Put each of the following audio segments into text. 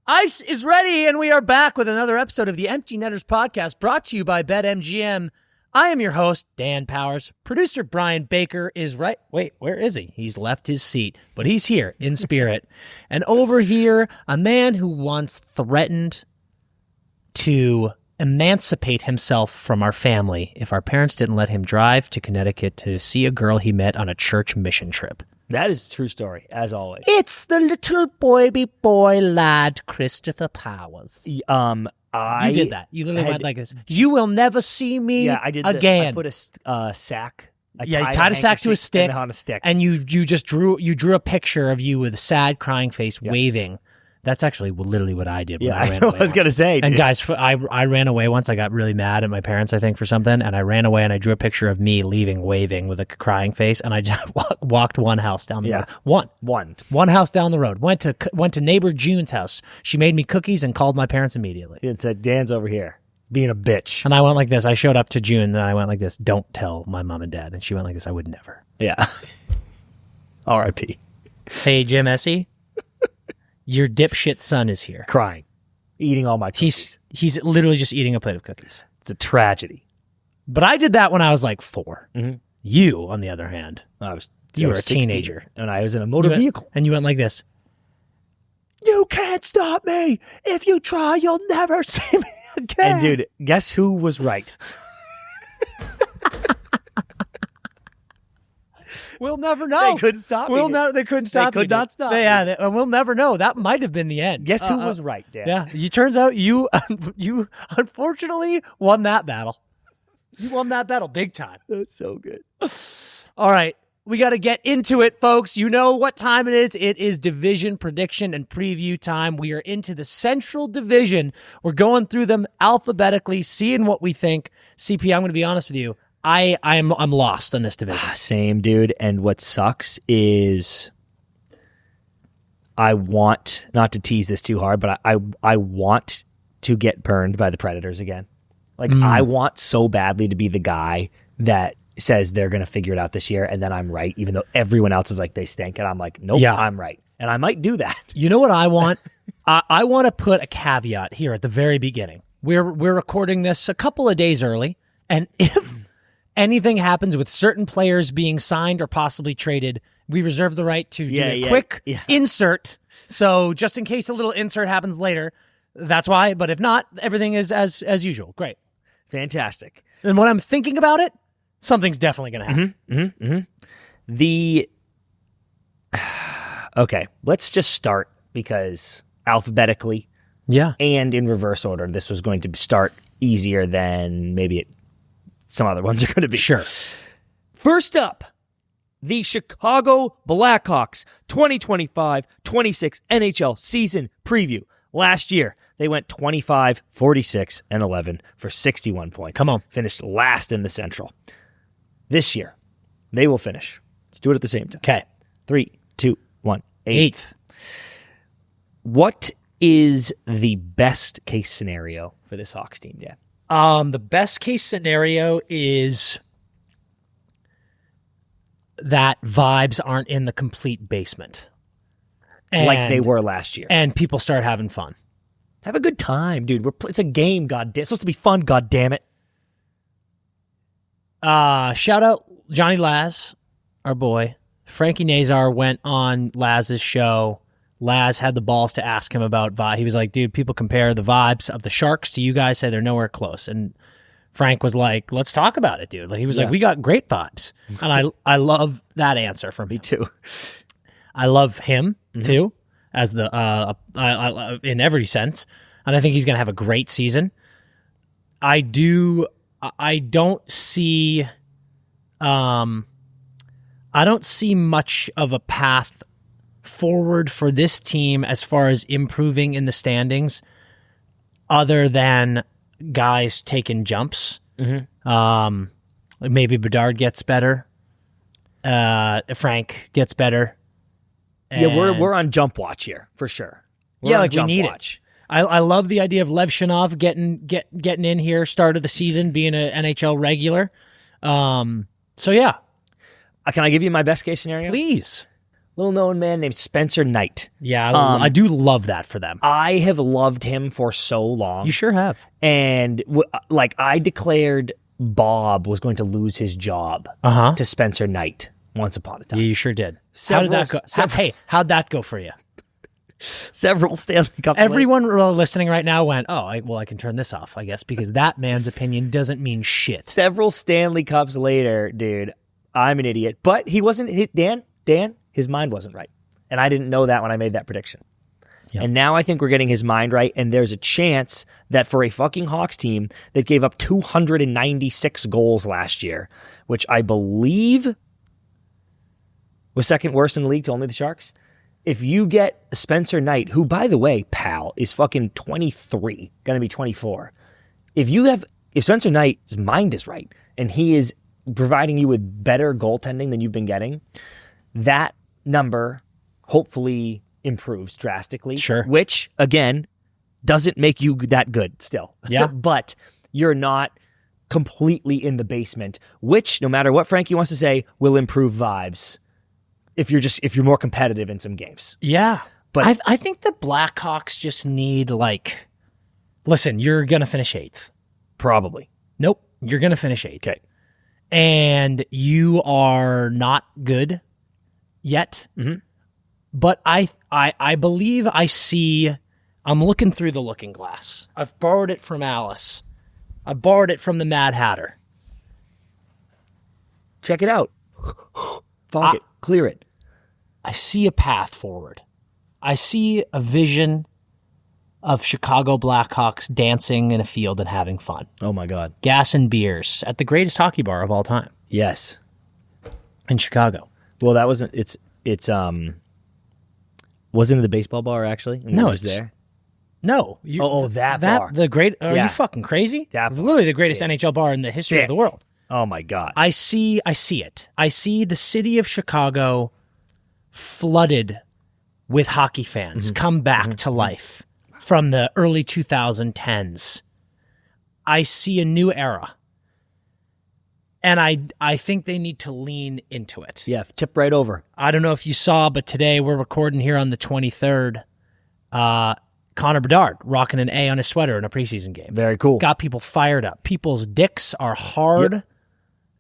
Ice is ready, and we are back with another episode of the Empty Netters podcast brought to you by BetMGM. I am your host, Dan Powers. Producer Brian Baker is right. Wait, where is he? He's left his seat, but he's here in spirit. And over here, a man who once threatened to emancipate himself from our family if our parents didn't let him drive to Connecticut to see a girl he met on a church mission trip. That is a true story, as always. It's the little boy lad, Christopher Powers. You did that. You literally went like this. You will never see me again. I put a sack. You tied a sack to a stick. On a stick. And you drew a picture of you with a sad, crying face, waving. That's actually literally what I did when I ran away. I was going to say. And guys, I ran away once. I got really mad at my parents, I think, for something. And I ran away and I drew a picture of me leaving, waving with a crying face. And I just walked one house down the road. One house down the road. Went to neighbor June's house. She made me cookies and called my parents immediately. It said, Dan's over here being a bitch. And I went like this. I showed up to June and I went like this. Don't tell my mom and dad. And she went like this. I would never. Yeah. R.I.P. Hey, Jim Essie. Your dipshit son is here. Crying. Eating all my cookies. He's literally just eating a plate of cookies. It's a tragedy. But I did that when I was like 4. Mm-hmm. You, on the other hand, you were a 16, teenager. And I was in a motor vehicle. And you went like this. You can't stop me. If you try, you'll never see me again. And dude, guess who was right? We'll never know. They couldn't stop me. They couldn't stop me. They could not stop me. Yeah, we'll never know. That might have been the end. Guess who was right, Dan? Yeah, it turns out you unfortunately won that battle. You won that battle big time. That's so good. All right, we got to get into it, folks. You know what time it is. It is division prediction and preview time. We are into the Central Division. We're going through them alphabetically, seeing what we think. CP, I'm going to be honest with you. I'm lost in this division. Same, dude. And what sucks is I want, not to tease this too hard, but I want to get burned by the Predators again. Like, I want so badly to be the guy that says they're going to figure it out this year, and then I'm right, even though everyone else is like, they stink, and I'm like, nope, I'm right. And I might do that. You know what I want? I want to put a caveat here at the very beginning. We're recording this a couple of days early, and if anything happens with certain players being signed or possibly traded, we reserve the right to do a quick insert. So just in case a little insert happens later, that's why. But if not, everything is as usual. Great. Fantastic. And when I'm thinking about it, something's definitely going to happen. Okay, let's just start because alphabetically and in reverse order, this was going to start easier than maybe some other ones are going to be. Sure. First up, the Chicago Blackhawks 2025-26 NHL season preview. Last year, they went 25, 46, and 11 for 61 points. Come on. Finished last in the Central. This year, they will finish. Let's do it at the same time. Okay. 3, 2, 1. Eighth. What is the best case scenario for this Hawks team, Dan? The best case scenario is that vibes aren't in the complete basement. Like they were last year. And people start having fun. Have a good time, dude. It's a game, goddamn. It's supposed to be fun, goddammit. Shout out Johnny Laz, our boy. Frankie Nazar went on Laz's show. Laz had the balls to ask him about vibe. He was like, dude, people compare the vibes of the Sharks to you guys, say they're nowhere close. And Frank was like, let's talk about it, dude. Like, he was like, we got great vibes. And I love that answer from me too. I love him too, as the in every sense. And I think he's going to have a great season. I don't see much of a path forward for this team as far as improving in the standings other than guys taking jumps. Maybe Bedard gets better. Frank gets better. Yeah, we're on jump watch here for sure. We need it. I love the idea of Lev Shinov getting in here, start of the season, being an NHL regular. So yeah. Can I give you my best case scenario? Please. little known man named Spencer Knight. Yeah, I do love that for them. I have loved him for so long. You sure have. And I declared Bob was going to lose his job to Spencer Knight once upon a time. Yeah, you sure did. How did that go? How'd that go for you? Several Stanley Cups. Everyone listening right now went, I can turn this off, I guess, because that man's opinion doesn't mean shit. Several Stanley Cups later, dude, I'm an idiot. But he wasn't, Dan, his mind wasn't right. And I didn't know that when I made that prediction. Yep. And now I think we're getting his mind right, and there's a chance that for a fucking Hawks team that gave up 296 goals last year, which I believe was second worst in the league to only the Sharks, if you get Spencer Knight, who, by the way, pal, is fucking 23, going to be 24. If Spencer Knight's mind is right and he is providing you with better goaltending than you've been getting, that number hopefully improves drastically. Sure. Which, again, doesn't make you that good still. Yeah. But you're not completely in the basement, which, no matter what Frankie wants to say, will improve vibes. If you're more competitive in some games. Yeah. But I think the Blackhawks just need, listen, you're going to finish 8th. Probably. Nope. You're going to finish 8th. Okay. And you are not good yet. Mm-hmm. But I believe I'm looking through the looking glass. I've borrowed it from Alice. I borrowed it from the Mad Hatter. Check it out. Fog it. Clear it. I see a path forward. I see a vision of Chicago Blackhawks dancing in a field and having fun. Oh my God. Gas and beers at the greatest hockey bar of all time. Yes. In Chicago. Well, that wasn't, wasn't it the baseball bar actually? And no, it was there. No. That bar. The great, are you fucking crazy? It's literally the greatest NHL bar in the history of the world. Oh my God. I see it. I see the city of Chicago flooded with hockey fans come back to life from the early 2010s. I see a new era. And I think they need to lean into it. Yeah, tip right over. I don't know if you saw, but today we're recording here on the 23rd. Connor Bedard rocking an A on his sweater in a preseason game. Very cool. Got people fired up. People's dicks are hard. Yep.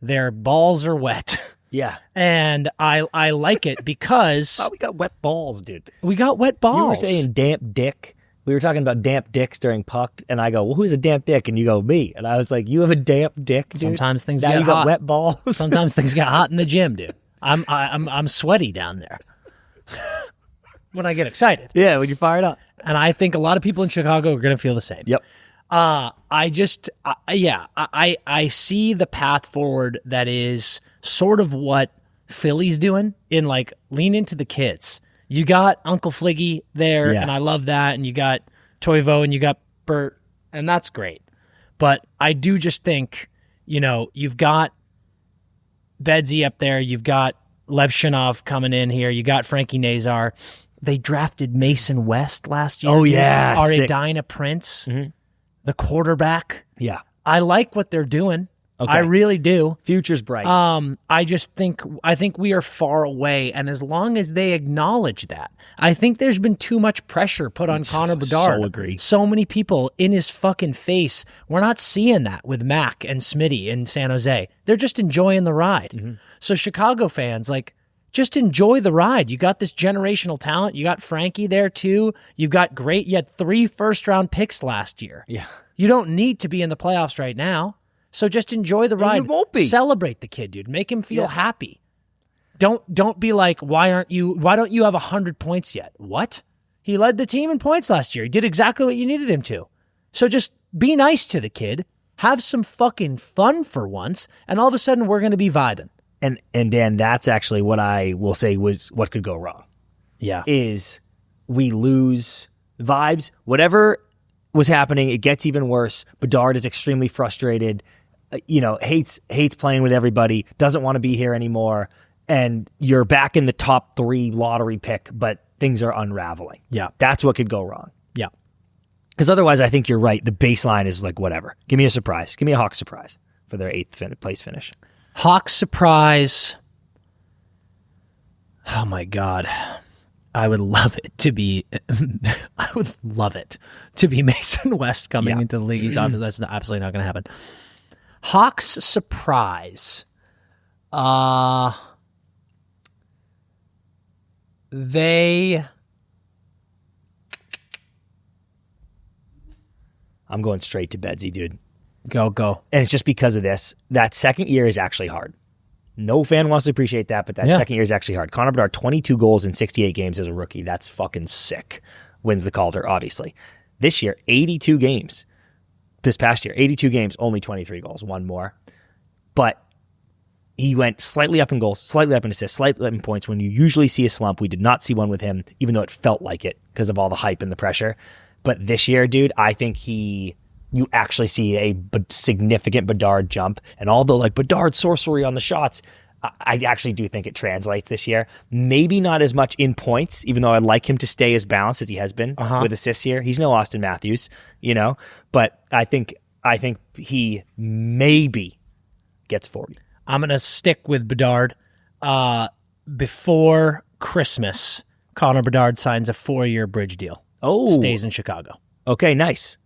Their balls are wet. Yeah. And I like it because... Oh, we got wet balls, dude. We got wet balls. You were saying damp dick. We were talking about damp dicks during Puck, and I go, well, who's a damp dick? And you go, me. And I was like, you have a damp dick, dude? Sometimes things now get you hot. got wet balls? Sometimes things get hot in the gym, dude. I'm sweaty down there when I get excited. Yeah, when you're fired up. And I think a lot of people in Chicago are going to feel the same. Yep. I see the path forward that is sort of what Philly's doing in lean into the kids. You got Uncle Fliggy there, and I love that, and you got Toivo, and you got Bert, and that's great. But I do just think, you've got Bedsy up there, you've got Levshinov coming in here, you got Frankie Nazar. They drafted Mason West last year. Oh, yeah. Aridina Prince, the quarterback. Yeah. I like what they're doing. Okay. I really do. Future's bright. I think we are far away, and as long as they acknowledge that, I think there's been too much pressure put on Connor Bedard. So agree. So many people in his fucking face. We're not seeing that with Mac and Smitty in San Jose. They're just enjoying the ride. Mm-hmm. So Chicago fans, just enjoy the ride. You got this generational talent. You got Frankie there too. You had 3 first-round picks last year. Yeah. You don't need to be in the playoffs right now. So just enjoy the ride. You won't be. Celebrate the kid, dude. Make him feel happy. Don't be like, why don't you have 100 points yet? What? He led the team in points last year. He did exactly what you needed him to. So just be nice to the kid. Have some fucking fun for once, and all of a sudden we're going to be vibing. And Dan, that's actually what I will say was what could go wrong. Yeah. Is we lose vibes. Whatever was happening, it gets even worse. Bedard is extremely frustrated. Hates playing with everybody, doesn't want to be here anymore, and you're back in the top 3 lottery pick, but things are unraveling. Yeah. That's what could go wrong. Yeah. Because otherwise, I think you're right. The baseline is whatever. Give me a surprise. Give me a Hawks surprise for their 8th place finish. Hawks surprise. Oh my God. I would love it to be Mason West coming into the league. That's absolutely not going to happen. Hawks surprise. I'm going straight to Bedsy, dude. Go. And it's just because of this. That second year is actually hard. No fan wants to appreciate that, but that second year is actually hard. Connor Bedard, 22 goals in 68 games as a rookie. That's fucking sick. Wins the Calder, obviously. This year, 82 games. This past year, 82 games, only 23 goals, one more. But he went slightly up in goals, slightly up in assists, slightly up in points. When you usually see a slump, we did not see one with him, even though it felt like it because of all the hype and the pressure. But this year, dude, I think you actually see a significant Bedard jump, and all the Bedard sorcery on the shots. I actually do think it translates this year. Maybe not as much in points, even though I'd like him to stay as balanced as he has been with assists here. He's no Austin Matthews, but I think he maybe gets 40. I'm going to stick with Bedard. Before Christmas, Connor Bedard signs a 4-year bridge deal. Oh, stays in Chicago. Okay, nice.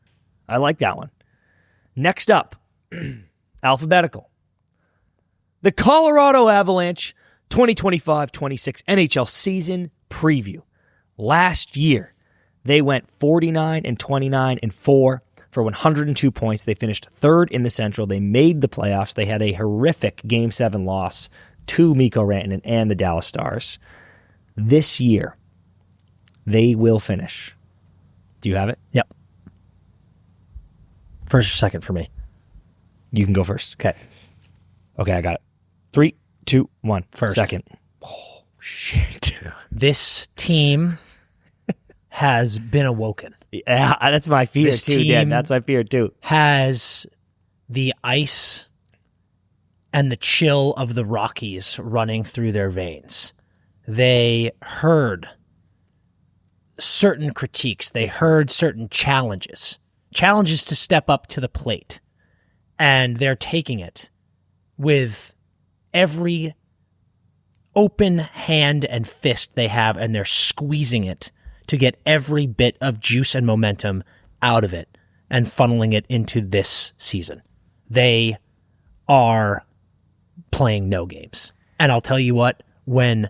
I like that one. Next up, alphabetical. The Colorado Avalanche 2025-26 NHL season preview. Last year, they went 49-29-4 for 102 points. They finished third in the Central. They made the playoffs. They had a horrific Game 7 loss to Mikko Rantanen and the Dallas Stars. This year, they will finish. Do you have it? Yep. First or second for me? You can go first. Okay, I got it. 3, 2, 1. First. Second. Oh, shit. This team has been awoken. Yeah, that's my fear This too, Dan. That's my fear too. Has the ice and the chill of the Rockies running through their veins. They heard certain critiques. They heard certain challenges to step up to the plate. And they're taking it with every open hand and fist they have, and they're squeezing it to get every bit of juice and momentum out of it and funneling it into this season. They are playing no games. And I'll tell you what, when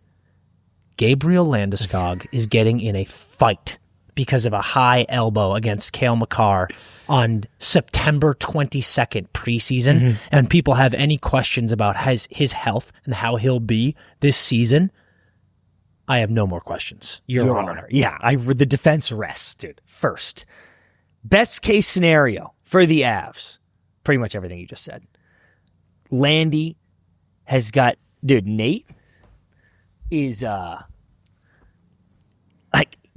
Gabriel Landeskog is getting in a fight because of a high elbow against Cale Makar on September 22nd preseason, and people have any questions about his health and how he'll be this season, I have no more questions. Your Honor. Yeah, the defense rests, dude. First, best case scenario for the Avs, pretty much everything you just said. Landy has got, dude, Nate is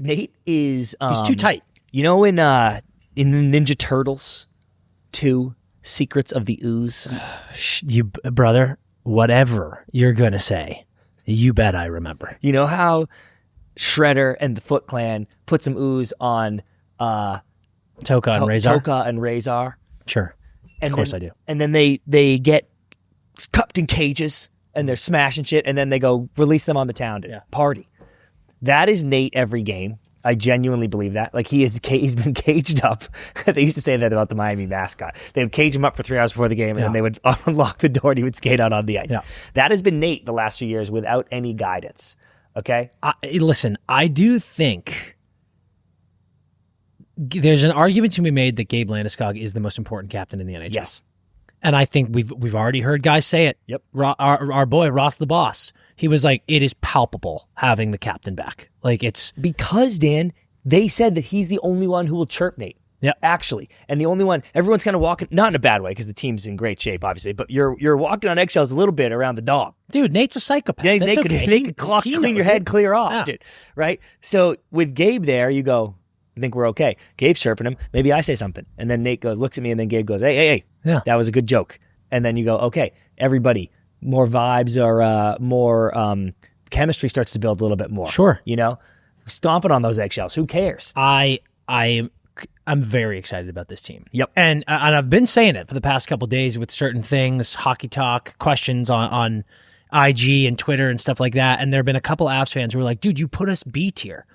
he's too tight. You know, in Ninja Turtles 2, Secrets of the Ooze? You brother, whatever you're going to say, you bet I remember. You know how Shredder and the Foot Clan put some ooze on Toka and Razor? Sure. And of course I do. And then they get cupped in cages and they're smashing shit, and then they go release them on the town to party. That is Nate every game. I genuinely believe that. Like, he's been caged up. They used to say that about the Miami mascot. They would cage him up for 3 hours before the game, and then they would unlock the door and he would skate out on the ice. Yeah. That has been Nate the last few years without any guidance. Okay? Listen, I do think there's an argument to be made that Gabe Landeskog is the most important captain in the NHL. Yes. And I think we've already heard guys say it. Yep. Our boy, Ross the Boss, he was like, it is palpable having the captain back. Like, it's... Because, Dan, they said that he's the only one who will chirp Nate. Yeah. Actually. And the only one, everyone's kind of walking, not in a bad way, because the team's in great shape, obviously, but you're walking on eggshells a little bit around the dog. Dude, Nate's a psychopath. Yeah, That's okay. They could clean your head clear off, dude. Right? So with Gabe there, you go, I think we're okay. Gabe's chirping him. Maybe I say something. And then Nate looks at me, and then Gabe goes, hey. Yeah. That was a good joke. And then you go, okay, everybody, more vibes or more chemistry starts to build a little bit more. Sure. You know? Stomping on those eggshells. Who cares? I'm very excited about this team. Yep. And I've been saying it for the past couple of days with certain things, hockey talk, questions on IG and Twitter and stuff like that, and there have been a couple Avs fans who were like, dude, you put us B tier.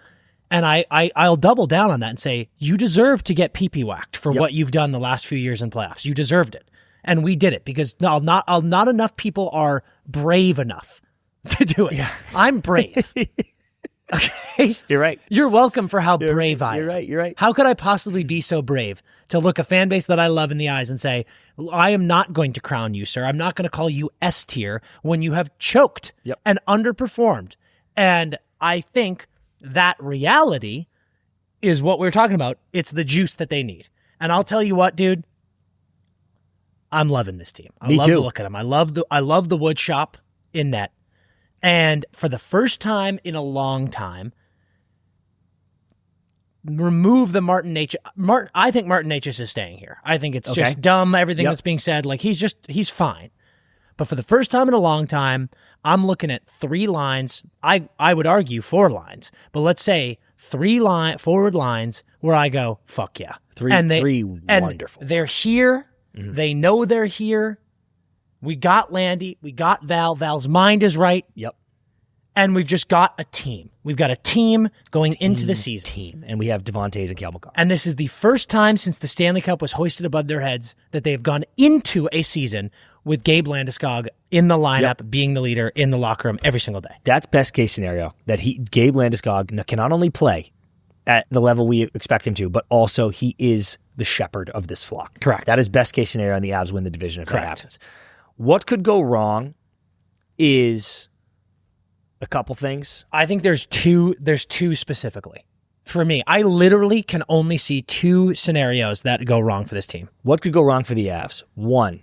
And I'll double down on that and say, you deserve to get pee-pee whacked for what you've done the last few years in playoffs. You deserved it. And we did it because not enough people are brave enough to do it. Yeah. I'm brave. Okay? You're right. You're welcome for how brave I am. You're right. How could I possibly be so brave to look a fan base that I love in the eyes and say, I am not going to crown you, sir. I'm not going to call you S tier when you have choked and underperformed. And I think that reality is what we're talking about. It's the juice that they need. And I'll tell you what, dude, I'm loving this team. I love to look at them. I love the wood shop in net. And for the first time in a long time, remove the Martin Necas. I think Martin Necas is staying here. I think it's just dumb, everything that's being said. Like, he's fine. But for the first time in a long time, I'm looking at 3 lines. I would argue 4 lines, but let's say 3 forward lines where I go, fuck yeah. Three wonderful. They're here. Mm-hmm. They know they're here. We got Landy. We got Val. Val's mind is right. Yep. And we've just got a team. We've got a team going into the season. And we have Devontae's and Kel McCarr. And this is the first time since the Stanley Cup was hoisted above their heads that they have gone into a season with Gabe Landeskog in the lineup, being the leader in the locker room every single day. That's best case scenario, that Gabe Landeskog can not only play at the level we expect him to, but also he is the shepherd of this flock. Correct. That is best case scenario, and the Avs win the division if that happens. What could go wrong is a couple things. I think there's two specifically. For me, I literally can only see 2 scenarios that go wrong for this team. What could go wrong for the Avs? 1.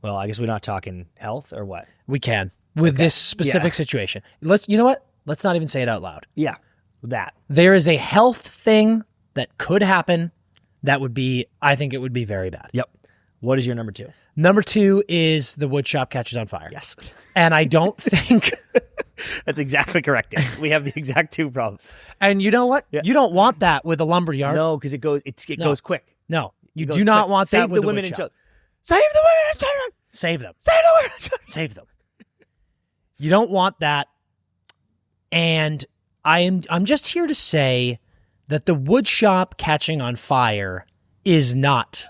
Well, I guess we're not talking health or what? We can with this specific situation. You know what? Let's not even say it out loud. Yeah, that. There is a health thing that could happen that would be, I think it would be very bad. Yep. What is your number 2? Number 2 is the wood shop catches on fire. Yes. And I don't think... That's exactly correct, Dan. We have the exact 2 problems. And you know what? Yeah. You don't want that with a lumber yard. No, because it goes quick. No, you do not want that with the wood shop. Save the women and children. Save them. Save the women and children. Save them. You don't want that. And I'm just here to say that the wood shop catching on fire is not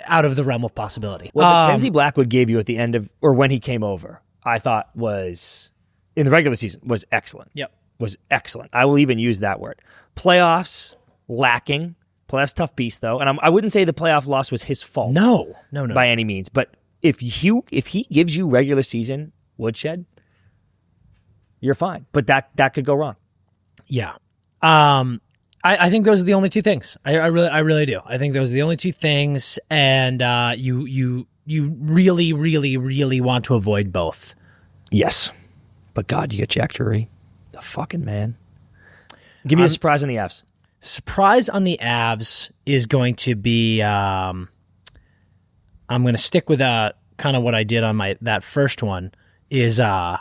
out of the realm of possibility. What Mackenzie Blackwood gave you at the end of, or when he came over, I thought was, in the regular season, was excellent. Yep. Was excellent. I will even use that word. Playoffs, lacking. Playoffs tough beast, though. And I wouldn't say the playoff loss was his fault. No. By any means. But if he gives you regular season woodshed, you're fine. But that could go wrong. Yeah. I think those are the only 2 things. I really do. I think those are the only 2 things, and you really, really, really want to avoid both. Yes. But God, you get Jack Drury, the fucking man. Give me a surprise on the Avs. Surprise on the Avs is going to be, I'm going to stick with kind of what I did on that first one, is a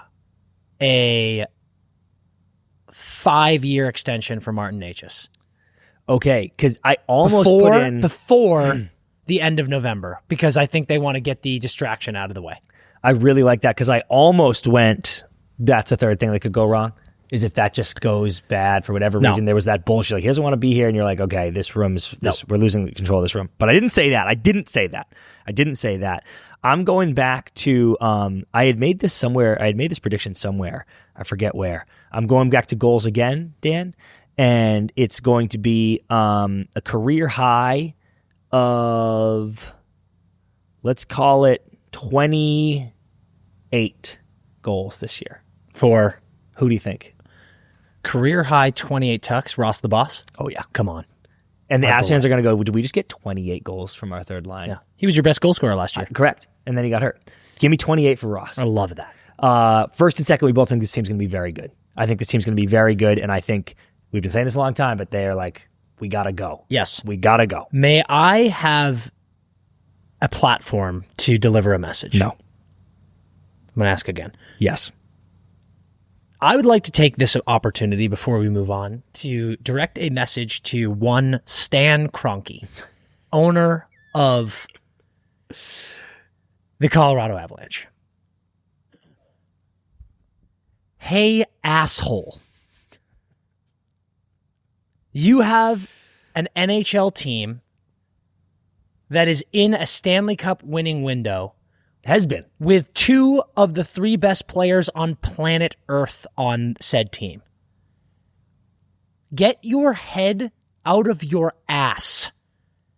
5-year extension for Martin Necas. Okay, because I almost put in... Before the end of November, because I think they want to get the distraction out of the way. I really like that, because I almost went, that's a third thing that could go wrong, is if that just goes bad for whatever reason. There was that bullshit, like, he doesn't want to be here, and you're like, okay, we're losing control of this room. But I didn't say that. I didn't say that. I'm going back to, I had made this prediction somewhere. I forget where. I'm going back to goals again, Dan, and it's going to be a career high of, let's call it 28 goals this year. For who do you think? Career high 28 tucks, Ross the boss? Oh, yeah. Come on. And the Avs fans are going to go, did we just get 28 goals from our third line? Yeah. He was your best goal scorer last year. Correct. And then he got hurt. Give me 28 for Ross. I love that. First and second, we both think this team's going to be very good. I think this team's going to be very good, and I think we've been saying this a long time, but they're like, we got to go. Yes. We got to go. May I have a platform to deliver a message? No. I'm going to ask again. Yes. I would like to take this opportunity before we move on to direct a message to one Stan Kroenke, owner of The Colorado Avalanche. Hey, asshole. You have an NHL team that is in a Stanley Cup winning window. Has been. With 2 of the 3 best players on planet Earth on said team. Get your head out of your ass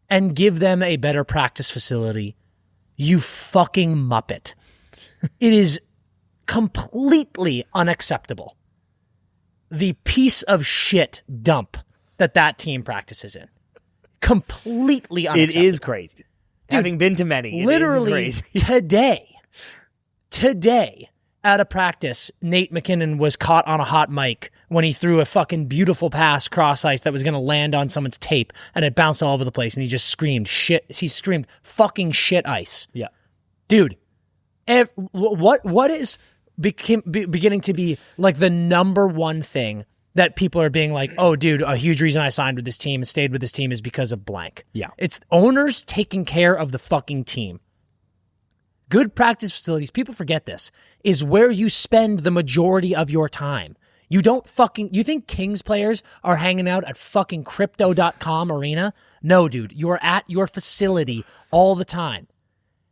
and give them a better practice facility, you fucking muppet. It is completely unacceptable. The piece of shit dump that team practices in. Completely unacceptable. It is crazy. Dude, having been to many, literally today at a practice, Nate McKinnon was caught on a hot mic when he threw a fucking beautiful pass cross ice that was going to land on someone's tape, and it bounced all over the place, and he just screamed shit. He screamed fucking shit ice. Yeah, dude. What is beginning to be like the number one thing that people are being like, oh, dude, a huge reason I signed with this team and stayed with this team is because of blank. Yeah. It's owners taking care of the fucking team. Good practice facilities, people forget this, is where you spend the majority of your time. You think Kings players are hanging out at fucking crypto.com arena? No, dude, you're at your facility all the time.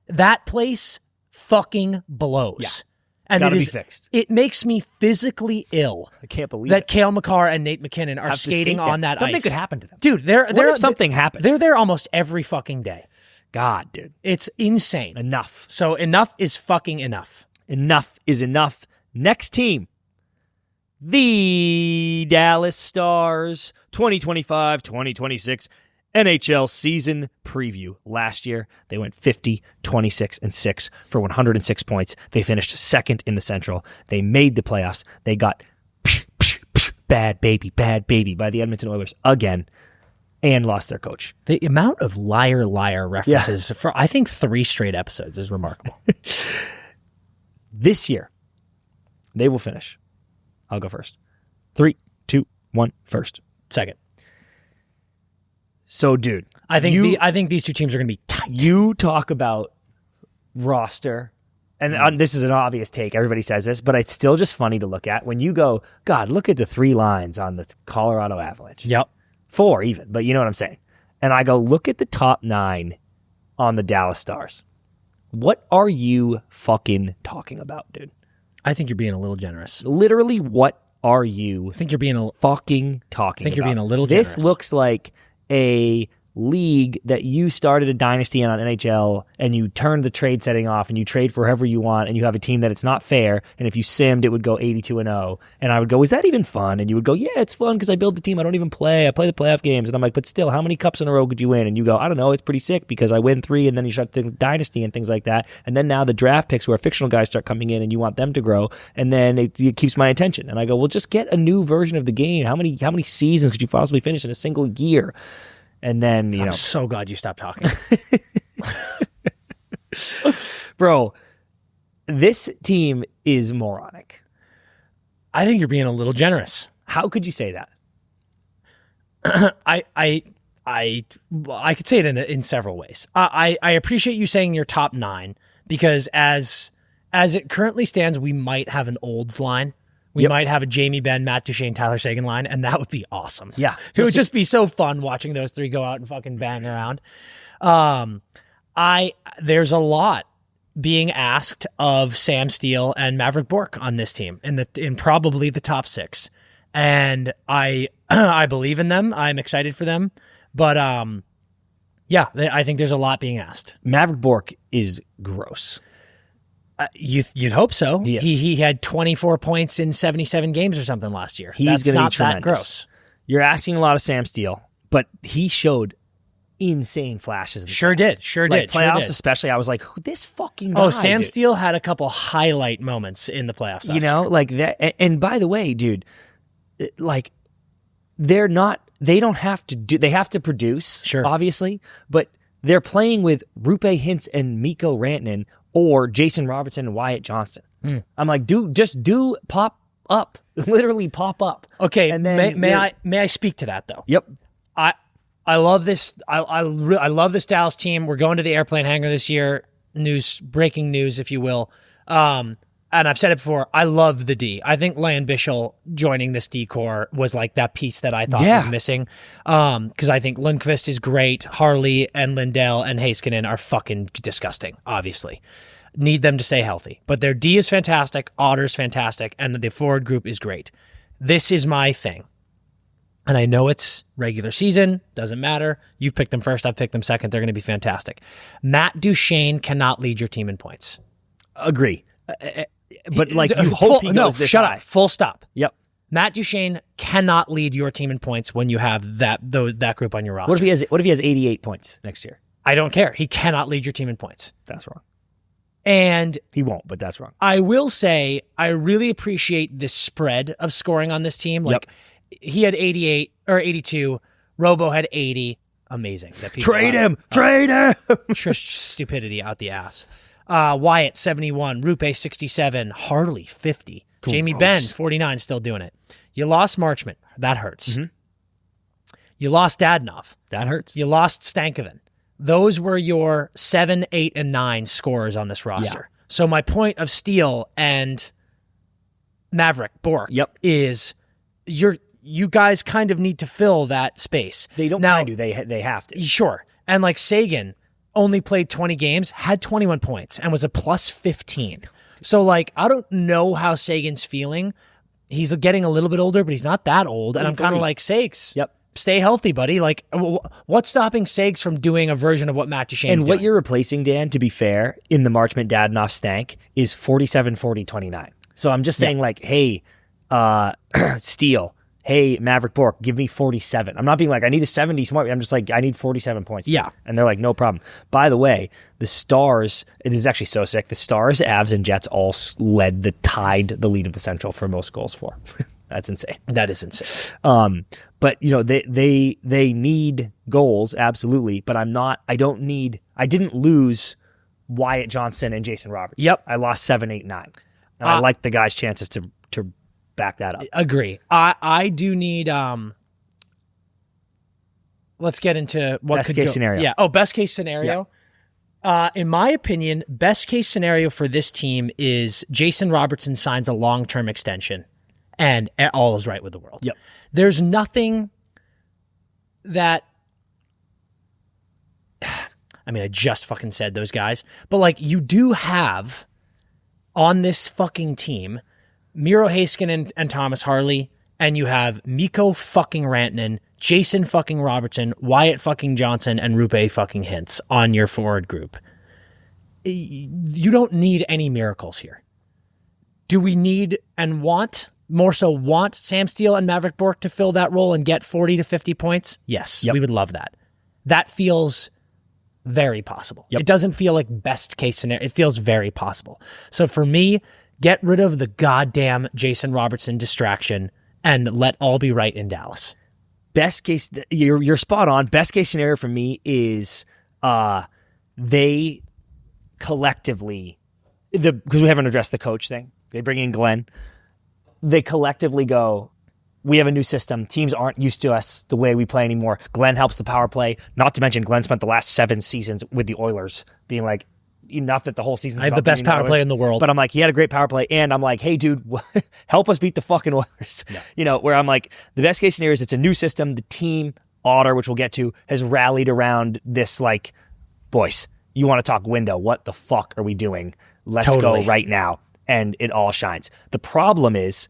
That place fucking blows. Yeah. And Gotta be fixed. It makes me physically ill. I can't believe that it. Cale Makar and Nate McKinnon are skating on that something ice. Something could happen to them. Dude, something happened? They're there almost every fucking day. God, dude. It's insane. Enough. So enough is fucking enough. Enough is enough. Next team. The Dallas Stars 2025-2026 NHL season preview. Last year, they went 50, 26, and 6 for 106 points. They finished second in the Central. They made the playoffs. They got bad baby by the Edmonton Oilers again and lost their coach. The amount of liar references for, I think, 3 straight episodes is remarkable. This year, they will finish. I'll go first. 3, 2, 1, first. Second. So, dude, I think these 2 teams are going to be tight. You talk about roster, and this is an obvious take. Everybody says this, but it's still just funny to look at when you go, God, look at the 3 lines on the Colorado Avalanche. Yep. 4 even, but you know what I'm saying. And I go, look at the top 9 on the Dallas Stars. What are you fucking talking about, dude? I think you're being a little generous. Literally, what are you I think you're being fucking talking about? I think you're being a little generous. This looks like a league that you started a dynasty on NHL and you turned the trade setting off and you trade for whoever you want and you have a team that it's not fair, and if you simmed it would go 82-0, and I would go, is that even fun? And you would go, yeah, it's fun because I build the team, I don't even play, I play the playoff games, and I'm like, but still, how many cups in a row could you win? And you go, I don't know, it's pretty sick because I win 3 and then you start the dynasty and things like that, and then now the draft picks where fictional guys start coming in and you want them to grow, and then it keeps my attention, and I go, well, just get a new version of the game. How many seasons could you possibly finish in a single year? And then, I'm so glad you stopped talking. Bro, this team is moronic. I think you're being a little generous. How could you say that? I could say it in several ways. I appreciate you saying your top 9 because as it currently stands, we might have an Olds line. We might have a Jamie Benn, Matt Duchene, Tyler Seguin line, and that would be awesome. Yeah. It would just be so fun watching those 3 go out and fucking bang around. There's a lot being asked of Sam Steele and Maverick Bourque on this team in probably the top 6. And I believe in them. I'm excited for them. But I think there's a lot being asked. Maverick Bourque is gross. You'd hope so. He had 24 points in 77 games or something last year. He's going to be tremendous. That gross. You're asking a lot of Sam Steele, but he showed insane flashes. Sure did. Playoffs especially, I was like, this fucking guy, Sam dude. Steele had a couple highlight moments in the playoffs. You know, like that. And by the way, dude, like they have to produce, sure, obviously, but they're playing with Rupe Hintz and Mikko Rantanen or Jason Robertson and Wyatt Johnston. I'm like, dude, just pop up. Literally pop up. Okay, and then may I speak to that though? Yep. I love this. I love this Dallas team. We're going to the airplane hangar this year. breaking news, if you will. And I've said it before, I love the D. I think Lan Bichel joining this D core was like that piece that I thought was missing. Because I think Lundqvist is great. Harley and Lindell and Heiskanen are fucking disgusting, obviously. Need them to stay healthy. But their D is fantastic, Otter's fantastic, and the forward group is great. This is my thing. And I know it's regular season, doesn't matter. You've picked them first, I've picked them second. They're going to be fantastic. Matt Duchene cannot lead your team in points. Agree. But like you hope he goes this high. Up. Full stop. Yep. Matt Duchene cannot lead your team in points when you have that group on your roster. What if he has 88 points next year? I don't care. He cannot lead your team in points. That's wrong. And he won't, but that's wrong. I will say I really appreciate the spread of scoring on this team. Like he had 88 or 82, Robo had 80. Amazing. That Trade him. Stupidity out the ass. Wyatt, 71. Rupe, 67. Harley, 50. Gross. Jamie Benn, 49, still doing it. You lost Marchment. That hurts. Mm-hmm. You lost Dadonov. That hurts. You lost Stankoven. Those were your 7, 8, and 9 scorers on this roster. Yeah. So my point of Steele and Maverick Bork is you guys kind of need to fill that space. They don't kind to. They have to. Sure. And like Sagan only played 20 games, had 21 points, and was a plus 15. So, like, I don't know how Sagan's feeling. He's getting a little bit older, but he's not that old. And I'm kind of like, Sags, stay healthy, buddy. Like, what's stopping Sags from doing a version of what Matt Duchene's doing? And what you're replacing, Dan, to be fair, in the Marchment Dadonov stank is 47, 40, 29. So I'm just saying, like, hey, Steele, hey, Maverick Bork, give me 47. I'm not being like, I need a 70 smart. I'm just like, I need 47 points. Yeah. And they're like, no problem. By the way, the Stars, it is actually so sick. The Stars, Avs, and Jets all tied the lead of the Central for most goals for. That's insane. That is insane. But, you know, they need goals, absolutely. But I didn't lose Wyatt Johnston and Jason Roberts. Yep. I lost 7, 8, 9. And I like the guys' chances to back that up. Agree. I do need let's get into what best could case go. Scenario. Yeah. Oh, best case scenario. Yeah. In my opinion, best case scenario for this team is Jason Robertson signs a long-term extension and all is right with the world. Yep. There's nothing that I mean, I just fucking said those guys, but like you do have on this fucking team Miro Heiskanen and Thomas Harley, and you have Mikko fucking Rantanen, Jason fucking Robertson, Wyatt fucking Johnson, and Rupe fucking Hintz on your forward group. You don't need any miracles here. Do we need and want Sam Steele and Maverick Bork to fill that role and get 40 to 50 points? Yes, we would love that. That feels very possible. It doesn't feel like best case scenario. It feels very possible. So for me, get rid of the goddamn Jason Robertson distraction and let all be right in Dallas. Best case, you're spot on. Best case scenario for me is they collectively, because we haven't addressed the coach thing. They bring in Glenn. They collectively go, we have a new system. Teams aren't used to us the way we play anymore. Glenn helps the power play. Not to mention Glenn spent the last 7 seasons with the Oilers being like, not that the whole season's I have the best power play in the world. But I'm like, he had a great power play. And I'm like, hey, dude, help us beat the fucking Oilers. Yeah. You know, where I'm like, the best case scenario is it's a new system. The team, Otter, which we'll get to, has rallied around this, like, boys, you want to talk window. What the fuck are we doing? Let's go right now. And it all shines. The problem is,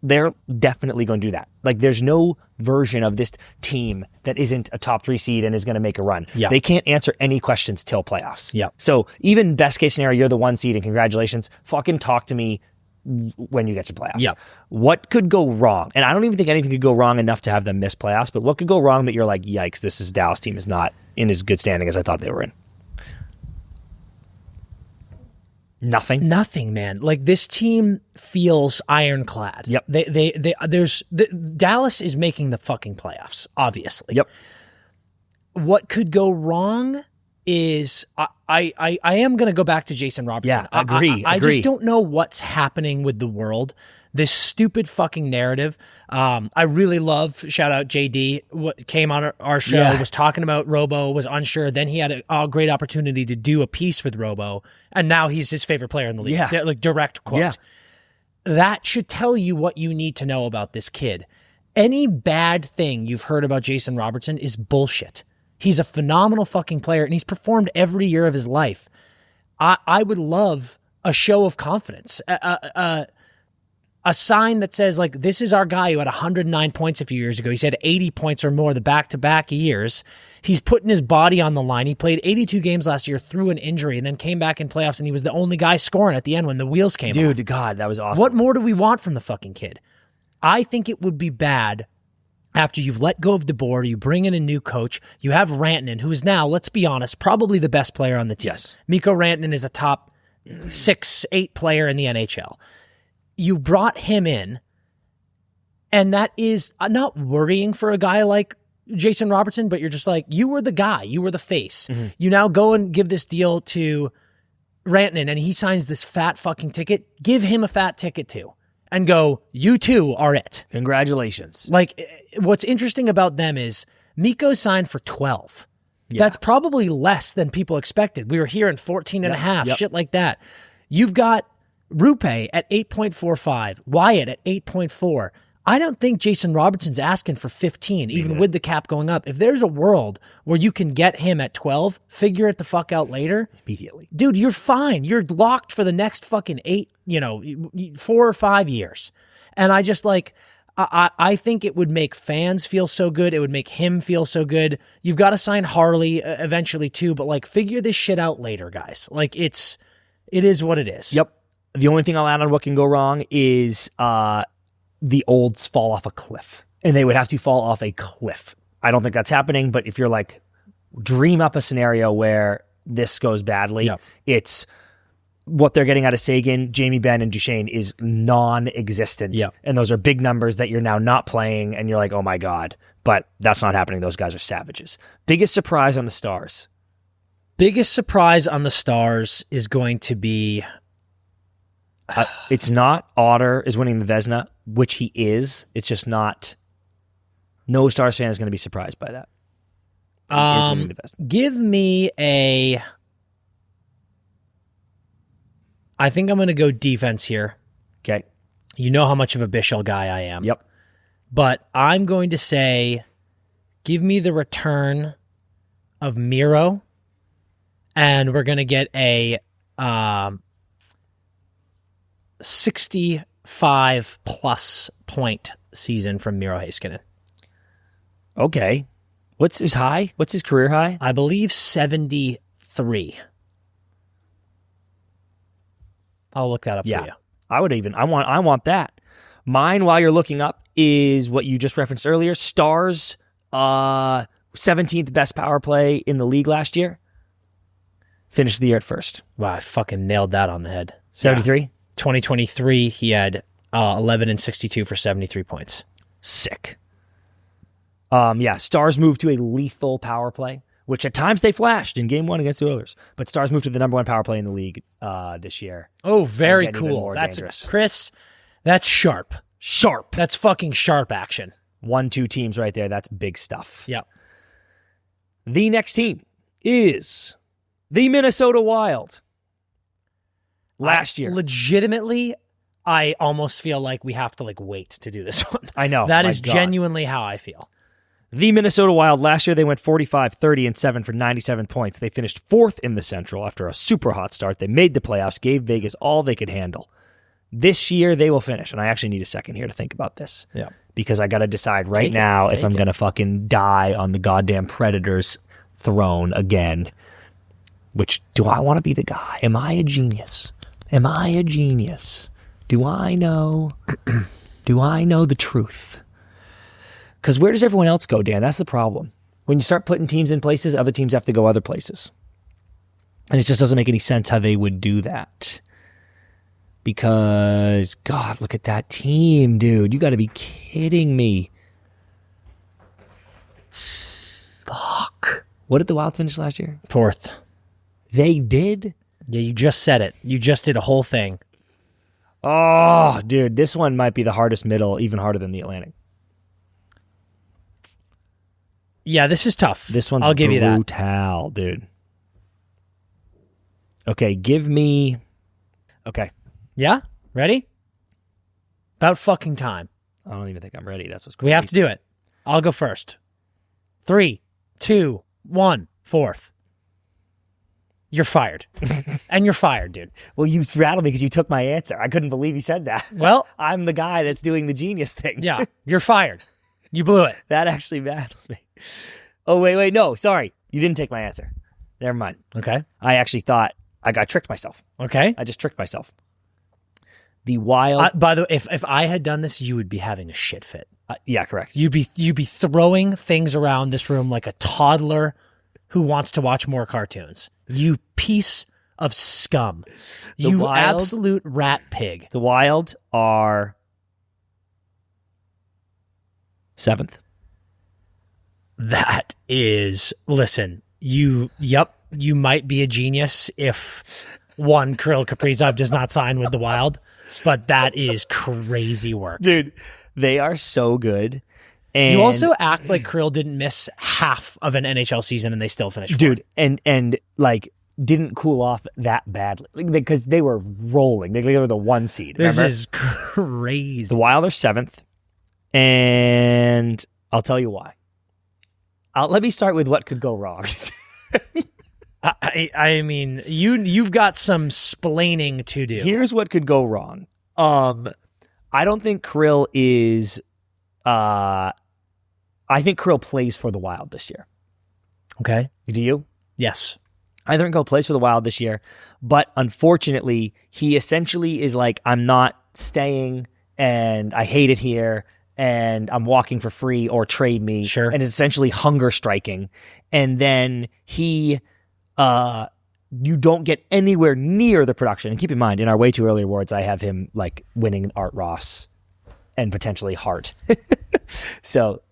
they're definitely going to do that. Like, there's no version of this team that isn't a top 3 seed and is going to make a run. Yeah. They can't answer any questions till playoffs. Yeah. So even best case scenario, you're the 1 seed and congratulations. Fucking talk to me when you get to playoffs. Yeah. What could go wrong? And I don't even think anything could go wrong enough to have them miss playoffs, but what could go wrong that you're like, yikes, this Dallas team is not in as good standing as I thought they were in? Nothing, man. Like, this team feels ironclad. Yep. Dallas is making the fucking playoffs, obviously. Yep. What could go wrong is I am going to go back to Jason Robertson. Yeah, agree. I just don't know what's happening with the world this stupid fucking narrative. I really love, shout out JD, what came on our show, was talking about Robo, was unsure. Then he had a great opportunity to do a piece with Robo, and now he's his favorite player in the league. Yeah. Like direct quote. Yeah. That should tell you what you need to know about this kid. Any bad thing you've heard about Jason Robertson is bullshit. He's a phenomenal fucking player, and he's performed every year of his life. I would love a show of confidence, a sign that says, like, this is our guy who had 109 points a few years ago. He's had 80 points or more the back-to-back years. He's putting his body on the line. He played 82 games last year through an injury and then came back in playoffs, and he was the only guy scoring at the end when the wheels came off. Dude, God, that was awesome. What more do we want from the fucking kid? I think it would be bad after you've let go of DeBoer, you bring in a new coach, you have Rantanen, who is now, let's be honest, probably the best player on the team. Yes. Mikko Rantanen is a top 6-8 player in the NHL. You brought him in, and that is not worrying for a guy like Jason Robertson, but you're just like, you were the guy, you were the face. Mm-hmm. You now go and give this deal to Rantanen, and he signs this fat fucking ticket. Give him a fat ticket too. And go, you two are it. Congratulations. Like, what's interesting about them is Mikko signed for 12. Yeah. That's probably less than people expected. We were hearing 14 and a half, shit like that. You've got Rupe at 8.45, Wyatt at 8.4. I don't think Jason Robertson's asking for 15, even with the cap going up. If there's a world where you can get him at 12, figure it the fuck out later. Immediately. Dude, you're fine. You're locked for the next fucking 4 or 5 years. And I just like, I think it would make fans feel so good. It would make him feel so good. You've got to sign Harley eventually too, but like figure this shit out later, guys. Like it is what it is. Yep. The only thing I'll add on what can go wrong is, the olds fall off a cliff, and they would have to fall off a cliff. I don't think that's happening, but if you're like, dream up a scenario where this goes badly, it's what they're getting out of Sagan, Jamie Benn, and Duchesne is non-existent. And those are big numbers that you're now not playing, and you're like, oh my God. But that's not happening. Those guys are savages. Biggest surprise on the Stars? Biggest surprise on the Stars is going to be... it's not Otter is winning the Vezina, which he is. It's just not. No Stars fan is going to be surprised by that. He is winning the Vezina. Give me a. I think I'm going to go defense here. Okay. You know how much of a Bichel guy I am. Yep. But I'm going to say, give me the return of Miro, and we're going to get a 65-plus point season from Miro Heiskanen. Okay. What's his high? What's his career high? I believe 73. I'll look that up for you. I want that. Mine, while you're looking up, is what you just referenced earlier. Stars, 17th best power play in the league last year. Finished the year at first. Wow, I fucking nailed that on the head. 73? 2023, he had 11 and 62 for 73 points. Sick. Stars moved to a lethal power play, which at times they flashed in Game 1 against the Oilers. But Stars moved to the number 1 power play in the league this year. Oh, very cool. That's dangerous. Chris, that's sharp. Sharp. That's fucking sharp action. 1-2 teams right there. That's big stuff. Yeah. The next team is the Minnesota Wild. Last year. Legitimately, I almost feel like we have to wait to do this one. I know. That is genuinely how I feel. The Minnesota Wild, last year they went 45, 30, and 7 for 97 points. They finished 4th in the Central after a super hot start. They made the playoffs, gave Vegas all they could handle. This year they will finish, and I actually need a second here to think about this. Yeah. Because I got to decide right now if I'm going to fucking die on the goddamn Predators throne again. Which, do I want to be the guy? Am I a genius? Am I a genius? Do I know the truth? Because where does everyone else go, Dan? That's the problem. When you start putting teams in places, other teams have to go other places. And it just doesn't make any sense how they would do that. Because, God, look at that team, dude. You got to be kidding me. Fuck. What did the Wild finish last year? 4th. They did? Yeah, you just said it. You just did a whole thing. Oh, dude, this one might be the hardest middle, even harder than the Atlantic. Yeah, this is tough. This one's I'll give you that. brutal, dude. Okay, give me... Okay. Yeah? Ready? About fucking time. I don't even think I'm ready. That's what's We have to do it. I'll go first. 3, 2, 1, fourth. You're fired. And you're fired, dude. Well, you rattled me because you took my answer. I couldn't believe you said that. Well, I'm the guy that's doing the genius thing. yeah, you're fired. You blew it. That actually rattles me. Oh, wait. No, sorry. You didn't take my answer. Never mind. Okay. I actually thought I tricked myself. Okay. I just tricked myself. The Wild... By the way, if I had done this, you would be having a shit fit. yeah, correct. You'd be throwing things around this room like a toddler who wants to watch more cartoons. You piece of scum. You absolute rat pig. The Wild are 7th. That is, listen, you might be a genius if one, Kirill Kaprizov does not sign with the Wild, but that is crazy work. Dude, they are so good. And you also act like Kirill didn't miss half of an NHL season and they still finished fourth. Dude, and like didn't cool off that badly because they were rolling. They were the 1 seed. This remember? is crazy. The Wild are 7th, and I'll tell you why. Let me start with what could go wrong. I mean, you've got some splaining to do. Here's what could go wrong. I don't think Kirill is. I think Kirill plays for the Wild this year. Okay. Do you? Yes. I think Kirill plays for the Wild this year, but unfortunately, he essentially is like, I'm not staying, and I hate it here, and I'm walking for free or trade me. Sure. And it's essentially hunger striking. And then he, you don't get anywhere near the production. And keep in mind, in our way too early awards, I have him like winning Art Ross and potentially Hart. So,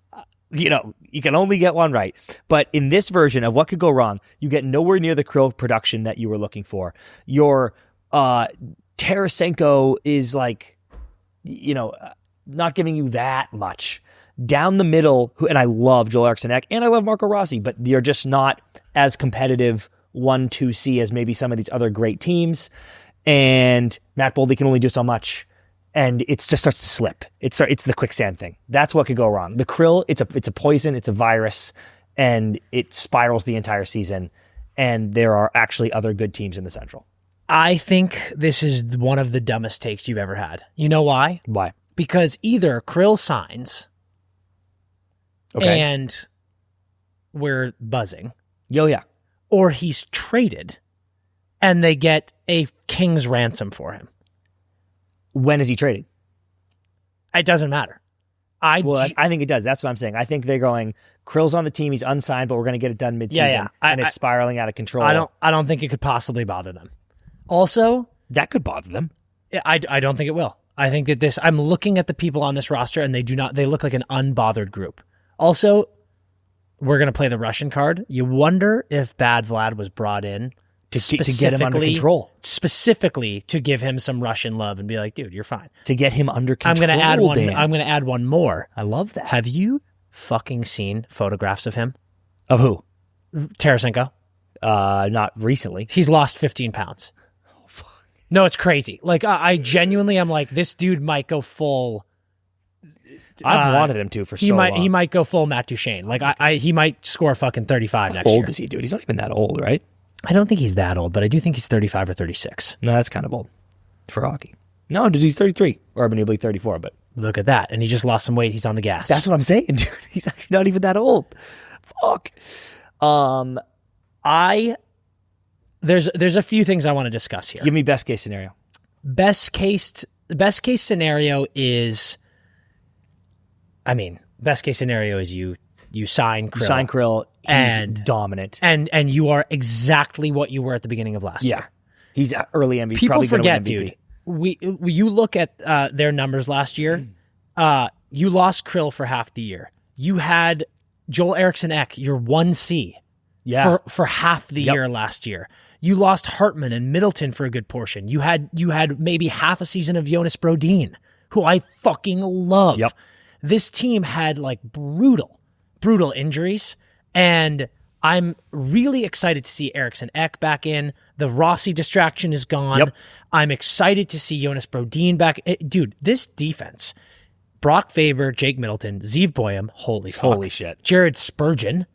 you can only get one right. But in this version of what could go wrong, you get nowhere near the Kirill production that you were looking for. Your Tarasenko is like, not giving you that much. Down the middle, and I love Joel Eriksson Ek, and I love Marco Rossi, but you're just not as competitive 1-2C as maybe some of these other great teams. And Matt Boldy can only do so much. And it just starts to slip. It's the quicksand thing. That's what could go wrong. The Kirill, it's a poison, it's a virus, and it spirals the entire season. And there are actually other good teams in the Central. I think this is one of the dumbest takes you've ever had. You know why? Why? Because either Kirill signs, okay, and we're buzzing. Yeah. Or he's traded, and they get a king's ransom for him. When is he traded? It doesn't matter. I think it does. That's what I'm saying. I think they're going, Krill's on the team, he's unsigned, but we're going to get it done midseason. Yeah. And it's spiraling out of control. I don't think it could possibly bother them. Also, that could bother them. I don't think it will. I think that I'm looking at the people on this roster and they look like an unbothered group. Also, we're going to play the Russian card. You wonder if Bad Vlad was brought in to get him under control. Specifically to give him some Russian love and be like, dude, you're fine. To get him under control. I'm going to add one more. I love that. Have you fucking seen photographs of him? Of who? Tarasenko. Not recently. He's lost 15 pounds. Oh, fuck. No, it's crazy. Like, I genuinely am like, this dude might go full. I've wanted him to for so long. He might go full Matt Duchene. Like, he might score fucking 35 next year. How old is he, dude? He's not even that old, right? I don't think he's that old, but I do think he's 35 or 36. No, that's kind of old for hockey. No, dude, he's 33. Or he'll be 34, but... Look at that. And he just lost some weight. He's on the gas. That's what I'm saying, dude. He's actually not even that old. Fuck. There's a few things I want to discuss here. Give me best case scenario. Best case scenario is... best case scenario is you sign Kirill. You sign Kirill. He's dominant. And you are exactly what you were at the beginning of last year. He's early MVP. People probably forget, win MVP. dude. You look at their numbers last year. You lost Kirill for half the year. You had Joel Eriksson Ek, your 1C, for half the year last year. You lost Hartman and Middleton for a good portion. You had maybe half a season of Jonas Brodin, who I fucking love. Yep. This team had like brutal injuries, and I'm really excited to see Eriksson Ek back in. The Rossi distraction is gone. Yep. I'm excited to see Jonas Brodin back. Dude, this defense, Brock Faber, Jake Middleton, Zeev Boyum, holy shit. Jared Spurgeon,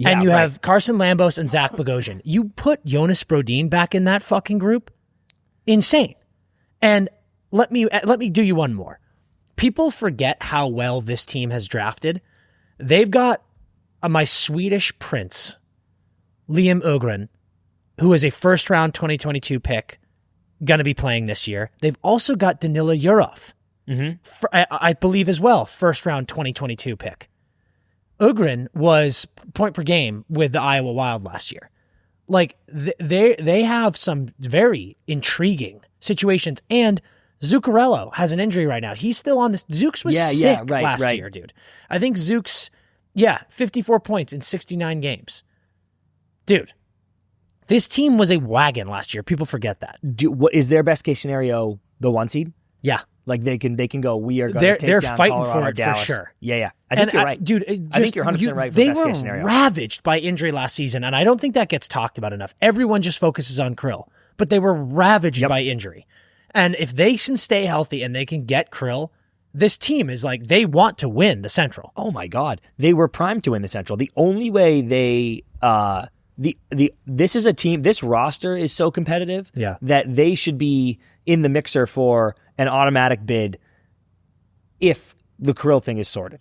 and you have Carson Lambos and Zach Bogosian. You put Jonas Brodin back in that fucking group? Insane. And let me do you one more. People forget how well this team has drafted. They've got my Swedish prince, Liam Ögren, who is a first-round 2022 pick, going to be playing this year. They've also got Danila Yurov, I believe as well, first-round 2022 pick. Ögren was point per game with the Iowa Wild last year. Like, they have some very intriguing situations, and Zuccarello has an injury right now. He's still on this. Zooks was sick last year, dude. I think Zooks, 54 points in 69 games. Dude, this team was a wagon last year. People forget that. What is their best case scenario? The 1 seed? Yeah. Like they can go. We are going to take they're down fighting Colorado, for it Dallas. For sure. Yeah. I think you're right, dude. I think you're 100% right. For they best were case scenario. ravaged by injury last season, and I don't think that gets talked about enough. Everyone just focuses on Kirill, but they were ravaged by injury. And if they can stay healthy and they can get Kirill, this team is like, they want to win the Central. Oh my God. They were primed to win the Central. The only way they, this is a team, this roster is so competitive that they should be in the mixer for an automatic bid if the Kirill thing is sorted.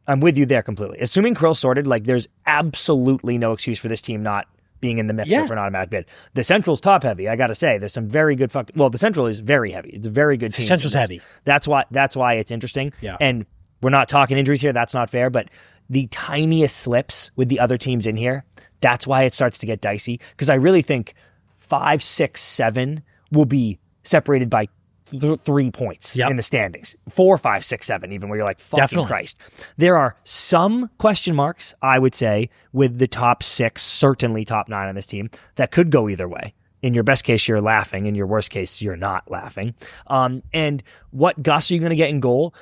I'm with you there completely. Assuming Kirill's sorted, like there's absolutely no excuse for this team not being in the mixer for an automatic bid. The Central's top heavy, I got to say. There's some very good the Central is very heavy. It's a very good team. Central's heavy. That's why it's interesting. Yeah. And we're not talking injuries here. That's not fair. But the tiniest slips with the other teams in here, that's why it starts to get dicey. Because I really think 5, 6, 7 will be separated by 3 points in the standings. 4, 5, 6, 7, even, where you're like, fucking Christ. There are some question marks, I would say, with the top 6, certainly top 9 on this team, that could go either way. In your best case, you're laughing. In your worst case, you're not laughing. And what Gus are you going to get in goal?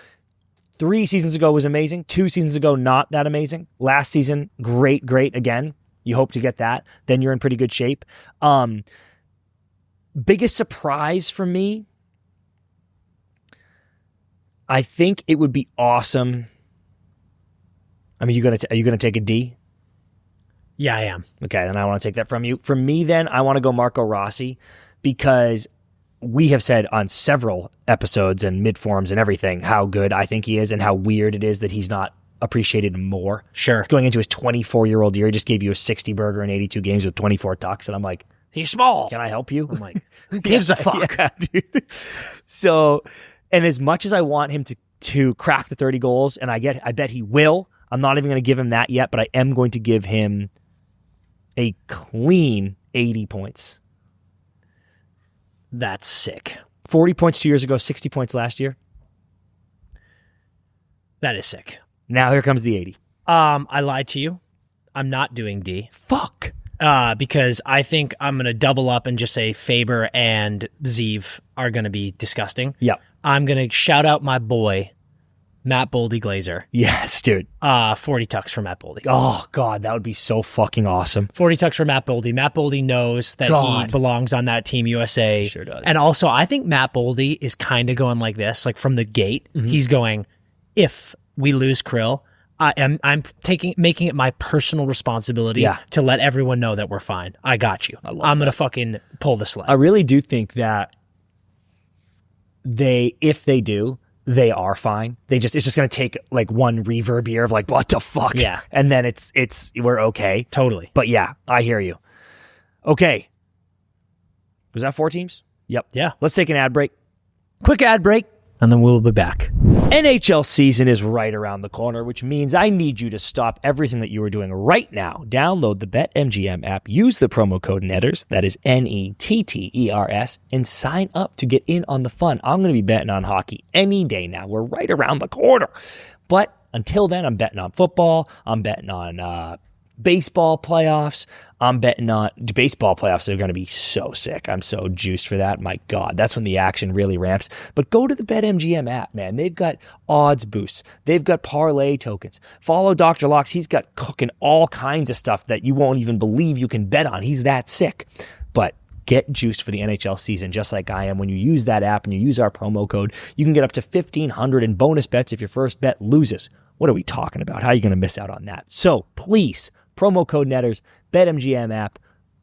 3 seasons ago was amazing. 2 seasons ago, not that amazing. Last season, great again. You hope to get that. Then you're in pretty good shape. Biggest surprise for me, I think it would be awesome. I mean, are you gonna take a D? Yeah, I am. Okay, then I want to take that from you. For me, then, I want to go Marco Rossi, because we have said on several episodes and mid-forums and everything how good I think he is and how weird it is that he's not appreciated more. Sure. He's going into his 24-year-old year. He just gave you a 60 burger in 82 games with 24 tucks, and I'm like, he's small. Can I help you? I'm like, who gives a fuck? Yeah, dude. So, and as much as I want him to crack the 30 goals, and I bet he will, I'm not even going to give him that yet, but I am going to give him a clean 80 points. That's sick. 40 points 2 years ago, 60 points last year. That is sick. Now here comes the 80. I lied to you. I'm not doing D. Fuck. Because I think I'm going to double up and just say Faber and Zeev are going to be disgusting. Yep. I'm going to shout out my boy, Matt Boldy Glazer. Yes, dude. 40 tucks for Matt Boldy. Oh, God, that would be so fucking awesome. 40 tucks for Matt Boldy. Matt Boldy knows that he belongs on that Team USA. He sure does. And also, I think Matt Boldy is kind of going like this, like from the gate. Mm-hmm. He's going, if we lose Kirill, I'm making it my personal responsibility to let everyone know that we're fine. I got you. I'm going to fucking pull the sled. I really do think that if they do, they are fine. It's just going to take like one reverb year of like, what the fuck? Yeah. And then we're okay. Totally. But yeah, I hear you. Okay. Was that 4 teams? Yep. Yeah. Let's take an ad break. Quick ad break, and then we'll be back. NHL season is right around the corner, which means I need you to stop everything that you are doing right now. Download the BetMGM app, use the promo code NETTERS, that is NETTERS, and sign up to get in on the fun. I'm going to be betting on hockey any day now. We're right around the corner. But until then, I'm betting on football. I'm betting on Baseball playoffs, I'm betting on baseball playoffs are going to be so sick. I'm so juiced for that. My God, that's when the action really ramps. But go to the BetMGM app, man. They've got odds boosts. They've got parlay tokens. Follow Dr. Locks. He's got cooking all kinds of stuff that you won't even believe you can bet on. He's that sick. But get juiced for the NHL season just like I am. When you use that app and you use our promo code, you can get up to $1,500 in bonus bets if your first bet loses. What are we talking about? How are you going to miss out on that? So please, promo code Netters, BetMGM app,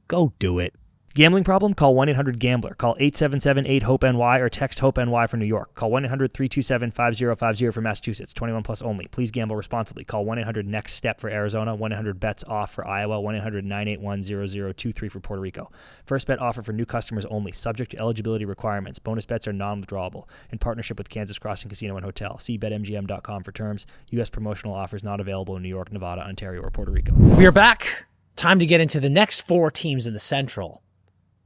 go do it. Gambling problem? Call 1-800-GAMBLER. Call 877-8-HOPE-NY or text HOPE-NY for New York. Call 1-800-327-5050 for Massachusetts. 21 plus only. Please gamble responsibly. Call 1-800-NEXT-STEP for Arizona. 1-800-BETS-OFF for Iowa. 1-800-981-0023 for Puerto Rico. First bet offer for new customers only. Subject to eligibility requirements. Bonus bets are non-withdrawable. In partnership with Kansas Crossing Casino and Hotel. See BetMGM.com for terms. U.S. promotional offers not available in New York, Nevada, Ontario, or Puerto Rico. We are back. Time to get into the next 4 teams in the Central.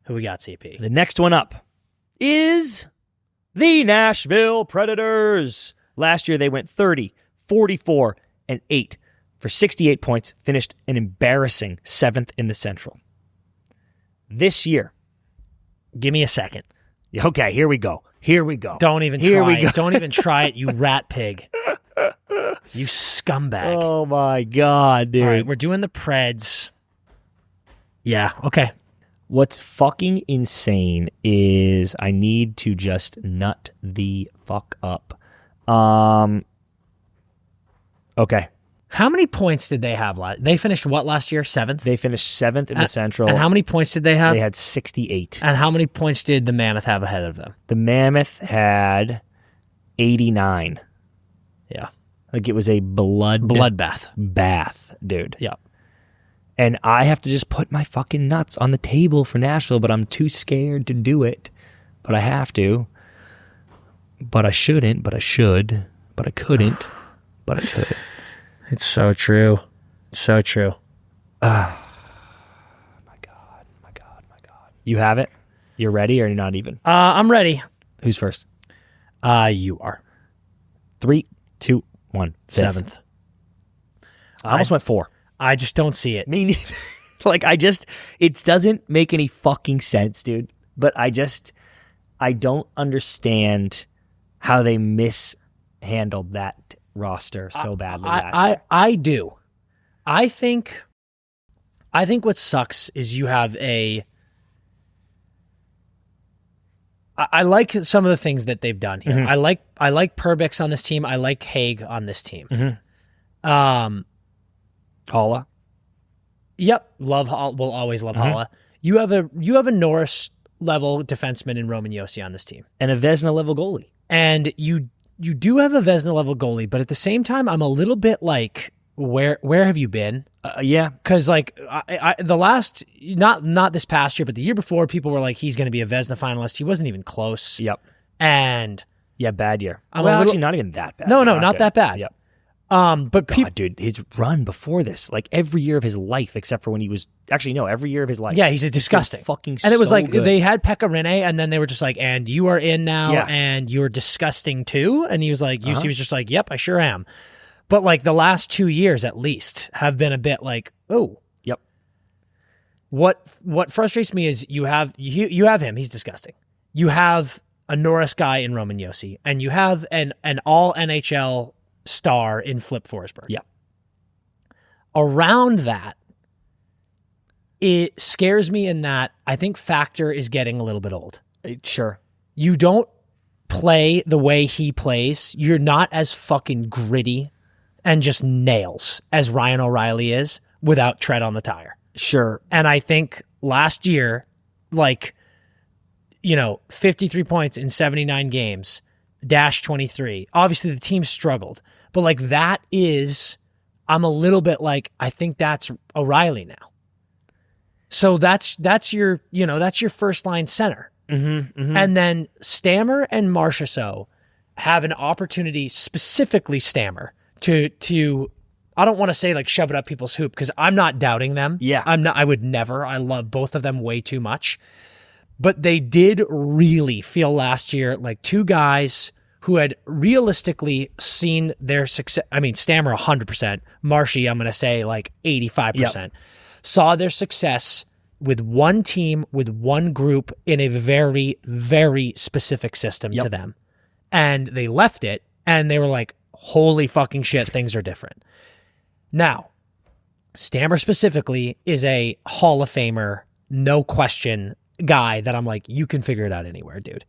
Who we got, CP? The next one up is the Nashville Predators. Last year, they went 30, 44, and 8 for 68 points, finished an embarrassing 7th in the Central. This year. Give me a second. Okay, here we go. Don't even try it. Don't even try it, you rat pig. You scumbag. Oh, my God, dude. All right, we're doing the Preds. Yeah, okay. What's fucking insane is I need to just nut the fuck up. Okay. How many points did they have They finished what last year? 7th? They finished 7th in the Central. And how many points did they have? They had 68. And how many points did the Mammoth have ahead of them? The Mammoth had 89. Yeah. Like it was a bloodbath, dude. Yeah. And I have to just put my fucking nuts on the table for Nashville, but I'm too scared to do it. But I have to. But I shouldn't, but I should. But I couldn't, but I could. It's so true. So true. My God. You have it? You're ready or you're not even? I'm ready. Who's first? You are. 3, 2, 1. 7th. I almost went 4. I just don't see it. Me neither. It doesn't make any fucking sense, dude. But I don't understand how they mishandled that roster so badly last year. I do. I think what sucks is you have I like some of the things that they've done here. Mm-hmm. I like Perbix on this team. I like Haig on this team. Mm-hmm. Holla. Yep, we'll always love Holla. You have a Norris level defenseman in Roman Josi on this team, and a Vezina level goalie, and you do have a Vezina level goalie, but at the same time, I'm a little bit like, where have you been? Yeah, because like the last not this past year, but the year before, people were like, he's going to be a Vezina finalist. He wasn't even close. Yep, and yeah, bad year. Actually, not even that bad. No, not that bad. Yep. But dude, his run before this, like every year of his life, except for when he was every year of his life. Yeah, he's disgusting. Fucking, and it was so like good. They had Pekka Rinne, and then they were just like, "And you are in now, and you're disgusting too." And he was like, "He was just like, yep, I sure am." But like the last 2 years, at least, have been a bit like, oh, yep. What frustrates me is you have him. He's disgusting. You have a Norris guy in Roman Josi, and you have an all NHL star in Flip Forsberg. Yeah. Around that, it scares me in that I think Factor is getting a little bit old. Sure. You don't play the way he plays. You're not as fucking gritty and just nails as Ryan O'Reilly is without tread on the tire. Sure. And I think last year, 53 points in 79 games, -23. Obviously, the team struggled. But I'm a little bit like, I think that's O'Reilly now. So that's your first line center. Mm-hmm. And then Stammer and Marchessault have an opportunity, specifically Stammer, to I don't want to say like shove it up people's hoop, because I'm not doubting them. Yeah. I would never. I love both of them way too much. But they did really feel last year like two guys who had realistically seen their success. I mean, Stammer 100%, Marshy, I'm going to say like 85%, saw their success with one team, with one group in a very, very specific system to them. And they left it and they were like, holy fucking shit, things are different. Now, Stammer specifically is a Hall of Famer, no question guy that I'm like, you can figure it out anywhere, dude.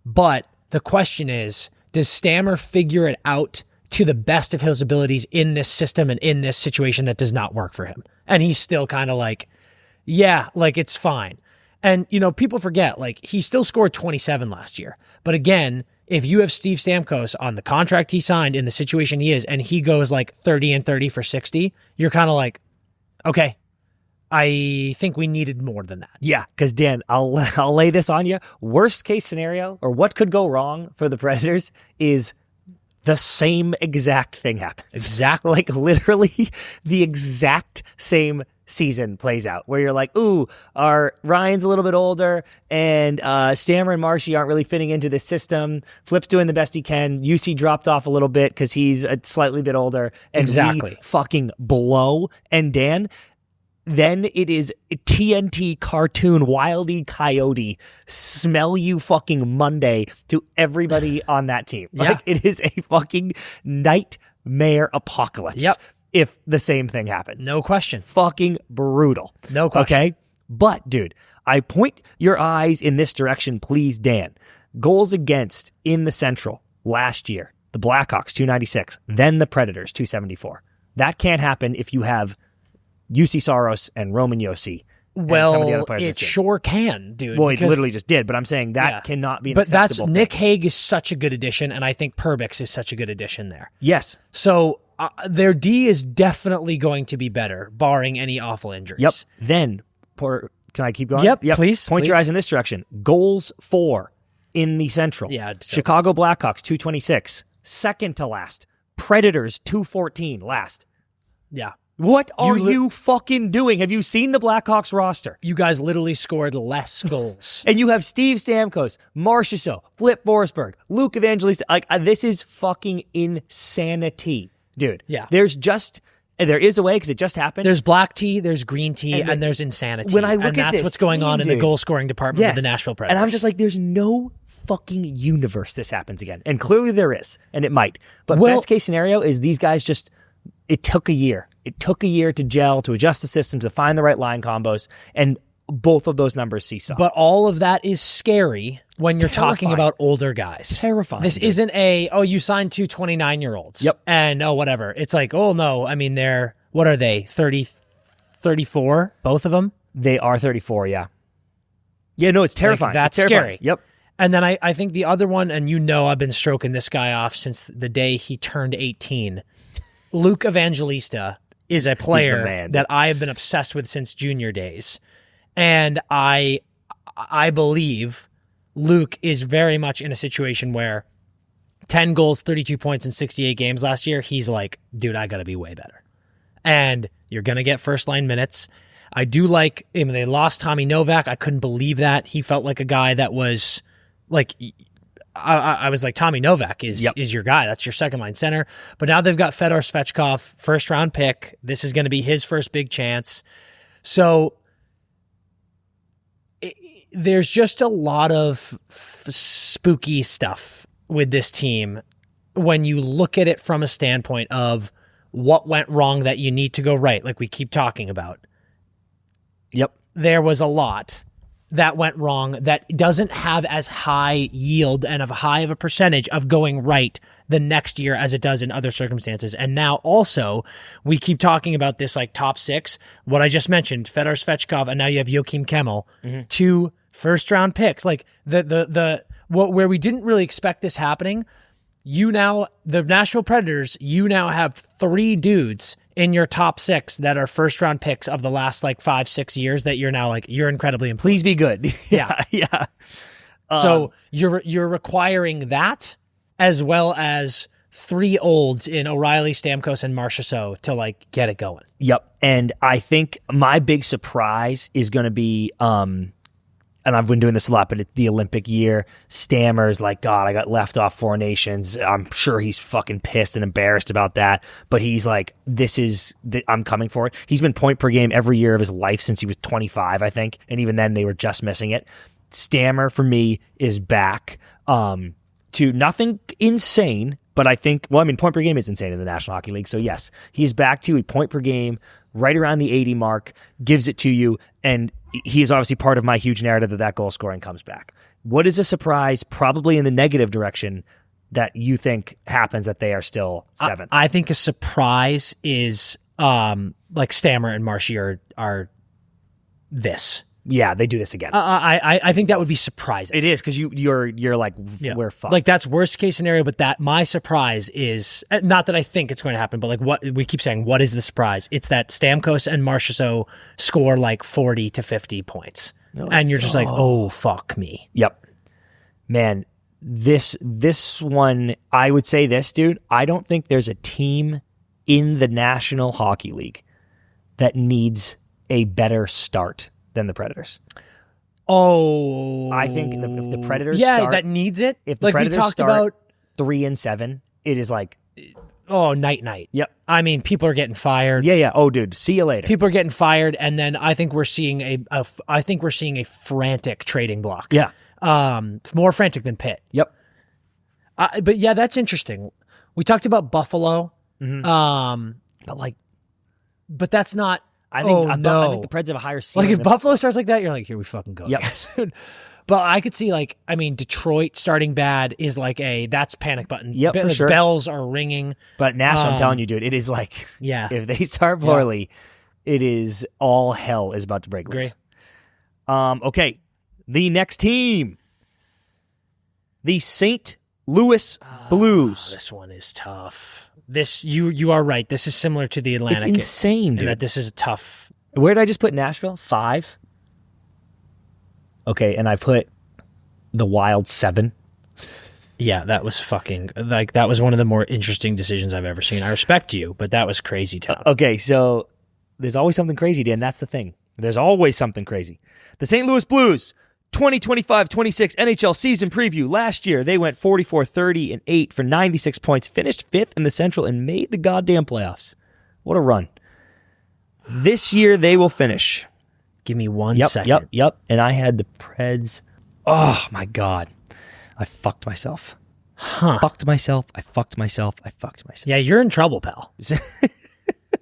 But the question is, does Stammer figure it out to the best of his abilities in this system and in this situation that does not work for him? And he's still kind of like, yeah, like it's fine. And, you know, people forget, like he still scored 27 last year. But again, if you have Steve Stamkos on the contract he signed in the situation he is, and he goes like 30 and 30 for 60, you're kind of like, okay, I think we needed more than that. Yeah, because Dan, I'll lay this on you. Worst case scenario, or what could go wrong for the Predators, is the same exact thing happens. Exactly. Like literally the exact same season plays out, where you're like, ooh, our Ryan's a little bit older, and Stammer and Marshy aren't really fitting into this system. Flip's doing the best he can. UC dropped off a little bit because he's a slightly bit older. And we fucking blow. And Dan, then it is TNT cartoon Wile E. Coyote smell you fucking Monday to everybody on that team. Like it is a fucking nightmare apocalypse. Yep. If the same thing happens. No question. Fucking brutal. No question. Okay? But, dude, I point your eyes in this direction, please, Dan. Goals against in the Central last year. The Blackhawks, 296. Then the Predators, 274. That can't happen if you have UC Saros and Roman Josi. Well, some of the other players it sure can, dude. Well, it literally just did, but I'm saying that cannot be an acceptable thing. Nick Hague is such a good addition, and I think Perbix is such a good addition there. Yes. So their D is definitely going to be better, barring any awful injuries. Yep. Then, can I keep going? Yep. Please. Point your eyes in this direction. Goals for in the Central. Yeah. Chicago Blackhawks, 226. Second to last. Predators, 214 last. Yeah. What are you fucking doing? Have you seen the Blackhawks roster? You guys literally scored less goals. And you have Steve Stamkos, Marchessault, Flip Forsberg, Luke Evangelista. Like, this is fucking insanity, dude. Yeah. There is a way because it just happened. There's black tea, there's green tea, and there's insanity. When I look and at that's this what's going on in the goal scoring department of the Nashville Predators. And I'm just like, there's no fucking universe this happens again. And clearly there is, and it might. But best case scenario is these guys it took a year. It took a year to gel, to adjust the system, to find the right line combos, and both of those numbers seesaw. But all of that is scary when you're talking about older guys. Terrifying. This isn't you signed two 29-year-olds. Yep. And whatever. It's like, oh no, I mean, what are they, 30, 34, both of them? They are 34, yeah. Yeah, no, it's terrifying. Like, that's it's terrifying. Scary. Yep. And then I think the other one, and I've been stroking this guy off since the day he turned 18, Luke Evangelista is a player that I have been obsessed with since junior days. And I believe Luke is very much in a situation where 10 goals, 32 points in 68 games last year, he's like, dude, I got to be way better. And you're going to get first-line minutes. I do like, they lost Tommy Novak. I couldn't believe that. He felt like a guy that was like, I was like, Tommy Novak is your guy. That's your second-line center. But now they've got Fedor Svechkov, first-round pick. This is going to be his first big chance. So there's just a lot of spooky stuff with this team when you look at it from a standpoint of what went wrong that you need to go right, like we keep talking about. Yep. There was a lot that went wrong that doesn't have as high yield and of high of a percentage of going right the next year as it does in other circumstances. And now also we keep talking about this like top six, what I just mentioned, Fedor Svechkov, and now you have Joakim Kemmel, two first round picks. Like where we didn't really expect this happening, the Nashville Predators, you now have three dudes in your top six that are first round picks of the last like 5-6 years that you're now like, you're incredibly important. Please be good. Yeah. Yeah. So you're requiring that as well as three olds in O'Reilly, Stamkos, and Marchessault to like get it going. Yep. And I think my big surprise is going to be, and I've been doing this a lot, but it's the Olympic year, stammers like, God, I got left off 4 Nations. I'm sure he's fucking pissed and embarrassed about that, but he's like, I'm coming for it. He's been point per game every year of his life since he was 25, I think, and even then they were just missing it. Stammer for me is back to nothing insane, but I think, point per game is insane in the National Hockey League, so yes, he's back to a point per game right around the 80 mark, gives it to you, and he is obviously part of my huge narrative that goal scoring comes back. What is a surprise, probably in the negative direction, that you think happens that they are still 7th? I think a surprise is like Stammer and Marshy are this. Yeah, they do this again. I think that would be surprising. It is, because you're like, we're fucked. Like, that's worst case scenario, but that my surprise is, not that I think it's going to happen, but like what we keep saying, what is the surprise? It's that Stamkos and Marchessault score like 40 to 50 points. And you're just like, oh, fuck me. Yep. Man, this one, I would say this, dude, I don't think there's a team in the National Hockey League that needs a better start than the Predators. Oh, I think if the Predators start, that needs it. If the like Predators we talked start about 3-7, it is like, night. Yep. I mean, people are getting fired. Yeah. Oh, dude, see you later. People are getting fired, and then I think we're seeing a frantic trading block. Yeah. More frantic than Pitt. Yep. But yeah, that's interesting. We talked about Buffalo. Mm-hmm. But that's not. I think the Preds have a higher ceiling. Like, if Buffalo starts like that, you're like, here we fucking go. Yep. But I could see, Detroit starting bad is like that's panic button. Yep, for sure. Bells are ringing. But Nashville, I'm telling you, dude, it is like, if they start poorly, it is all hell is about to break loose. Okay, the next team, the St. Louis Blues. This one is tough. This you are right. This is similar to the Atlantic. It's insane, dude. That this is a tough. Where did I just put Nashville? 5. Okay, and I put the Wild 7. Yeah, that was that was one of the more interesting decisions I've ever seen. I respect you, but that was crazy town. Okay, so there's always something crazy, Dan. That's the thing. There's always something crazy. The St. Louis Blues, 2025-26 NHL season preview. Last year, they went 44-30-8 for 96 points, finished 5th in the Central, and made the goddamn playoffs. What a run. This year, they will finish. Give me 1 second. Yep. And I had the Preds. Oh, my God. I fucked myself. I fucked myself. Yeah, you're in trouble, pal.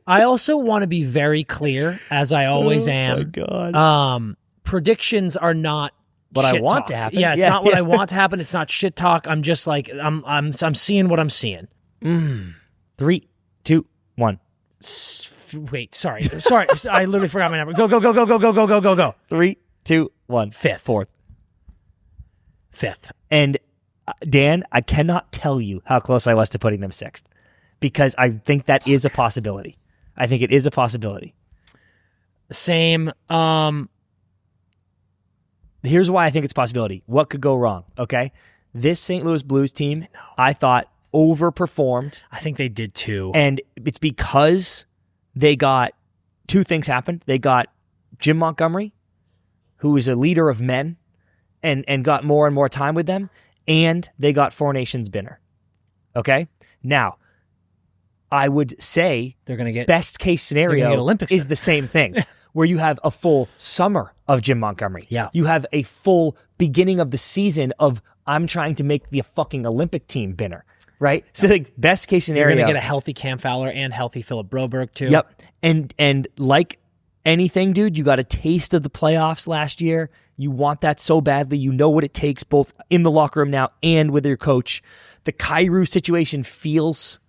I also want to be very clear, as I always am. Oh, my God. Predictions are not what shit I want talk. to happen. Yeah, it's not what I want to happen. It's not shit talk. I'm just like, I'm seeing what I'm seeing. 3, 2, 1. Wait, sorry. I literally forgot my number. Go. 3, 2, 1. 5th. 5th. And Dan, I cannot tell you how close I was to putting them 6th, because I think that is a possibility. I think it is a possibility. Same. Here's why I think it's a possibility. What could go wrong? Okay, this St. Louis Blues team, I thought overperformed. I think they did too, and it's because they got 2 things happened. They got Jim Montgomery, who is a leader of men, and got more and more time with them, and they got 4 Nations Binner. Okay, now I would say they're going to get best case scenario Olympics is the same thing, where you have a full summer of Jim Montgomery. Yeah, you have a full beginning of the season of I'm trying to make the fucking Olympic team Binner. Right? So like best case scenario. You're going to get a healthy Cam Fowler and healthy Philip Broberg too. Yep. And like anything, dude, you got a taste of the playoffs last year. You want that so badly. You know what it takes both in the locker room now and with your coach. The Kyrou situation feels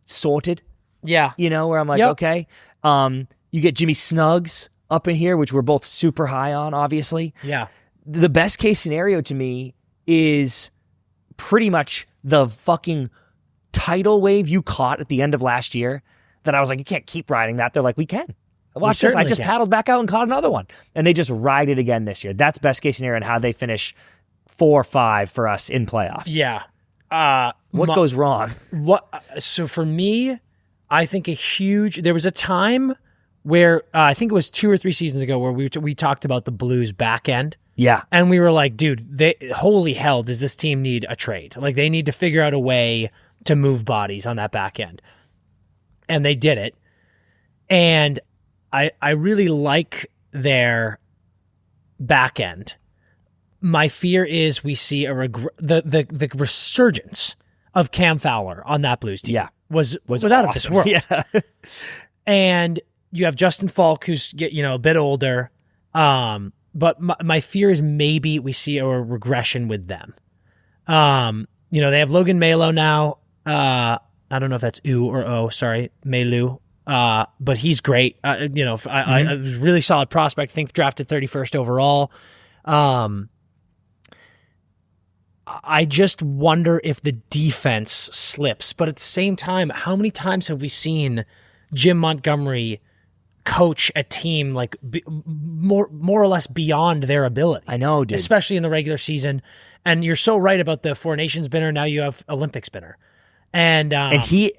sorted. Yeah. You know, where I'm like, okay. You get Jimmy Snuggs up in here, which we're both super high on, obviously. Yeah. The best case scenario to me is pretty much the fucking tidal wave you caught at the end of last year that I was like, you can't keep riding that. They're like, we can. Watch this. I just paddled back out and caught another one. And they just ride it again this year. That's best case scenario and how they finish 4 or 5 for us in playoffs. Yeah. What goes wrong? So for me, I think there was a time where I think it was 2 or 3 seasons ago where we talked about the Blues back end. Yeah. And we were like, dude, holy hell, does this team need a trade? Like, they need to figure out a way to move bodies on that back end. And they did it. And I really like their back end. My fear is we see the resurgence of Cam Fowler on that Blues team. Yeah. Was awesome. out of this world. Yeah. And you have Justin Falk, who's a bit older. But my fear is maybe we see a regression with them. They have Logan Malo now. I don't know if that's U or O. Sorry, Malu. But he's great. I was a really solid prospect. I think drafted 31st overall. I just wonder if the defense slips. But at the same time, how many times have we seen Jim Montgomery coach a team like more or less beyond their ability? I know, dude. Especially in the regular season. And you're so right about the Four Nations spinner. Now you have Olympic spinner. And he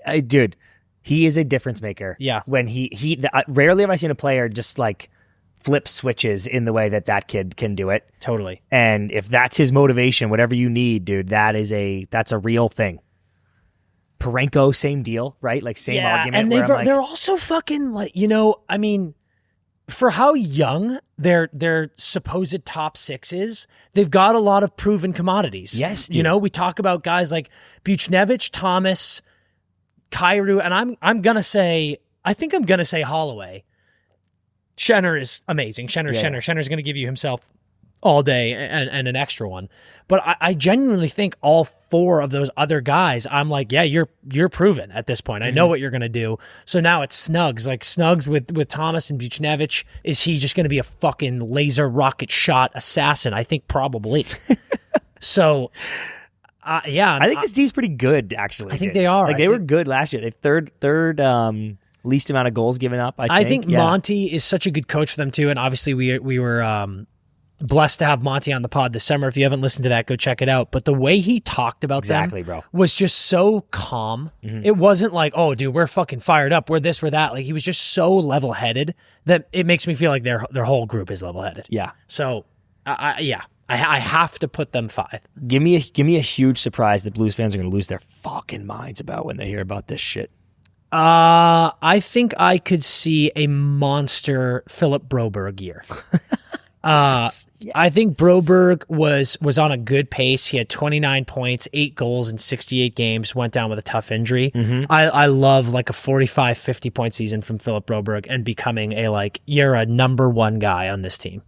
is a difference maker. Yeah. When rarely have I seen a player just like flip switches in the way that kid can do it. Totally. And if that's his motivation, whatever you need, dude, that's a real thing. Parenko, same deal, right? Like same argument. And they're also fucking like, for how young their supposed top 6 is, they've got a lot of proven commodities. Yes, dude. We talk about guys like Buchnevich, Thomas, Kyrou, and I'm gonna say Holloway. Schenner is amazing. Schenner's gonna give you himself all day and an extra one. But I genuinely think all 4 of those other guys, I'm like, yeah, you're proven at this point. I know what you're going to do. So now it's Snugs. Like Snugs with Thomas and Buchnevich, is he just going to be a fucking laser rocket shot assassin? I think probably. So, yeah. I think this team's pretty good, actually. I think they are. Like they were good last year. They third least amount of goals given up, I think. Monty is such a good coach for them too. And obviously we were blessed to have Monty on the pod this summer. If you haven't listened to that, go check it out. But the way he talked about them was just so calm. Mm-hmm. It wasn't like, oh, dude, we're fucking fired up. We're this, we're that. Like he was just so level-headed that it makes me feel like their whole group is level-headed. Yeah. So, I have to put them 5. Give me a huge surprise that Blues fans are going to lose their fucking minds about when they hear about this shit. I think I could see a monster Philip Broberg year. Yes. I think Broberg was on a good pace. He had 29 points, 8 goals in 68 games, went down with a tough injury. Mm-hmm. I love like a 45, 50 point season from Philip Broberg and becoming you're a number 1 guy on this team.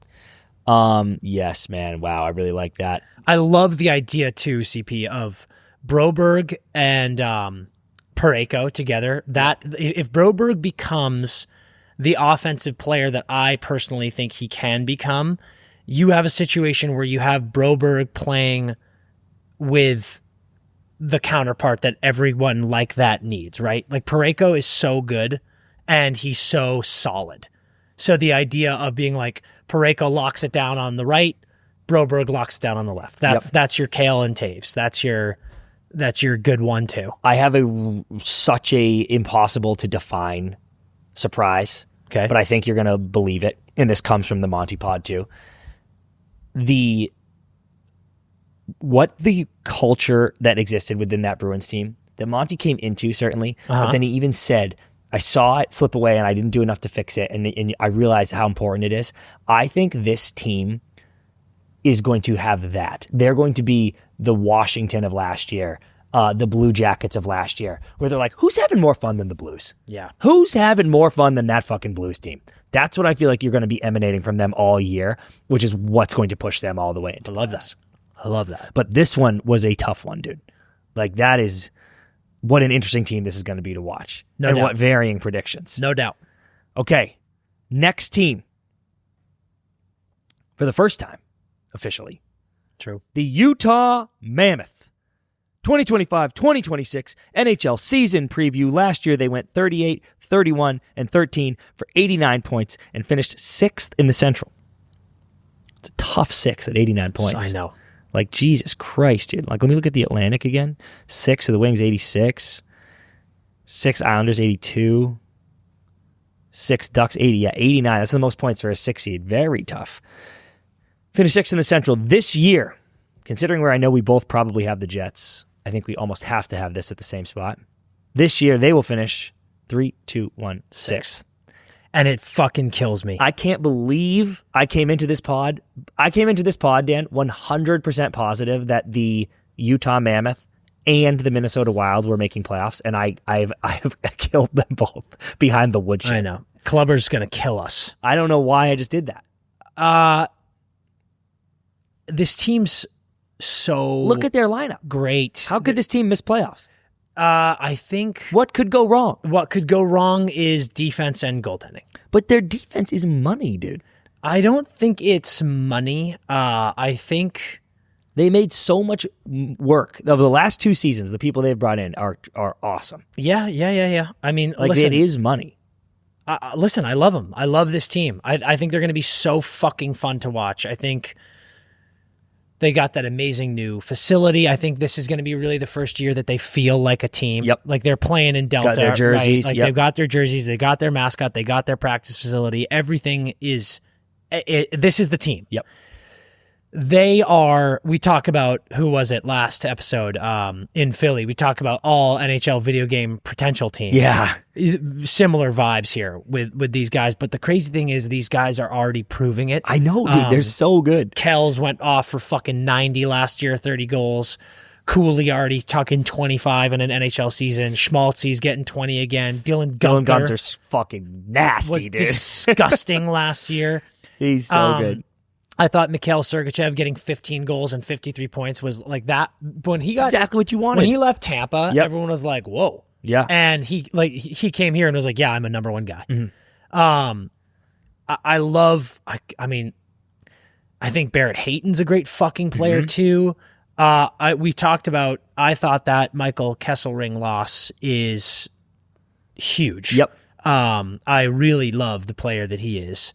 Yes, man. Wow. I really like that. I love the idea too, CP, of Broberg and Parayko together. That if Broberg becomes the offensive player that I personally think he can become, you have a situation where you have Broberg playing with the counterpart that everyone like that needs, right? Like Parayko is so good and he's so solid. So the idea of being like Parayko locks it down on the right, Broberg locks it down on the left. That's your Kale and Taves. That's your good 1-2. I have such a impossible to define surprise. Okay. But I think you're going to believe it. And this comes from the Monty Pod too. What the culture that existed within that Bruins team that Monty came into, certainly, but then he even said, I saw it slip away and I didn't do enough to fix it. And I realized how important it is. I think this team is going to have that. They're going to be the Washington of last year, the Blue Jackets of last year, where they're like, who's having more fun than the Blues? Yeah. Who's having more fun than that fucking Blues team? That's what I feel like you're going to be emanating from them all year, which is what's going to push them all the way into this. I love that. But this one was a tough one, dude. Like, that is what an interesting team this is going to be to watch. No doubt. What varying predictions. No doubt. Okay. Next team. For the first time, officially. True. The Utah Mammoth. 2025-2026 NHL season preview. Last year, they went 38, 31, and 13 for 89 points and finished 6th in the Central. It's a tough 6 at 89 points. I know. Like, Jesus Christ, dude. Like, let me look at the Atlantic again. 6 of the Wings, 86. 6 Islanders, 82. 6, Ducks 80. Yeah, 89. That's the most points for a 6 seed. Very tough. Finish 6th in the Central. This year, considering where I know we both probably have the Jets, I think we almost have to have this at the same spot. This year, they will finish 3, 2, 1, 6th. And it fucking kills me. I can't believe I came into this pod, Dan, 100% positive that the Utah Mammoth and the Minnesota Wild were making playoffs, and I've killed them both behind the woodshed. I know. Clubber's going to kill us. I don't know why I just did that. This team's so Look at their lineup. Great. How could this team miss playoffs? I think What could go wrong? what could go wrong is defense and goaltending. But their defense is money, dude. I don't think it's money. I think They made so much work. Of the last 2 seasons, the people they've brought in are awesome. Yeah. I mean, Like, listen, it is money. listen, I love them. I love this team. I think they're going to be so fucking fun to watch. I think they got that amazing new facility. I think this is going to be really the first year that they feel like a team. Yep. Like they're playing in Delta. Got their jerseys. Right? Like yep. they've got their jerseys. They got their mascot. They got their practice facility. Everything is, this is the team. Yep. They are, we talk about, who was it last episode in Philly? We talk about all NHL video game potential teams. Yeah. Similar vibes here with these guys. But the crazy thing is these guys are already proving it. I know, dude. They're so good. Kells went off for fucking 90 last year, 30 goals. Cooley already tucking 25 in an NHL season. Schmaltzy's getting 20 again. Dylan Gunther's fucking nasty, was dude. disgusting last year. He's so good. I thought Mikhail Sergachev getting 15 goals and 53 points was like that. When he got exactly what you wanted. When he left Tampa, Yep. everyone was like, "Whoa!" Yeah, and he came here and was like, "Yeah, I'm a number one guy." Mm-hmm. I love. I mean, I think Barrett Hayton's a great fucking player too. We talked about. I thought that Michael Kesselring loss is huge. Yep. I really love the player that he is,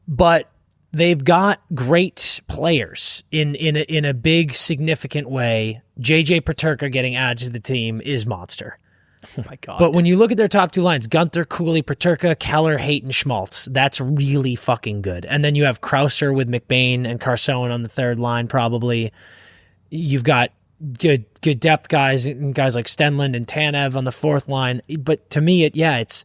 but they've got great players in a big, significant way. JJ Peterka getting added to the team is monster. Oh my God. But when you look at their top 2 lines, Gunther, Cooley, Peterka, Keller, Hayton, Schmaltz, that's really fucking good. And then you have Krauser with McBain and Carson on the 3rd line probably. You've got good depth guys and guys like Stenlund and Tanev on the 4th line. But to me, it's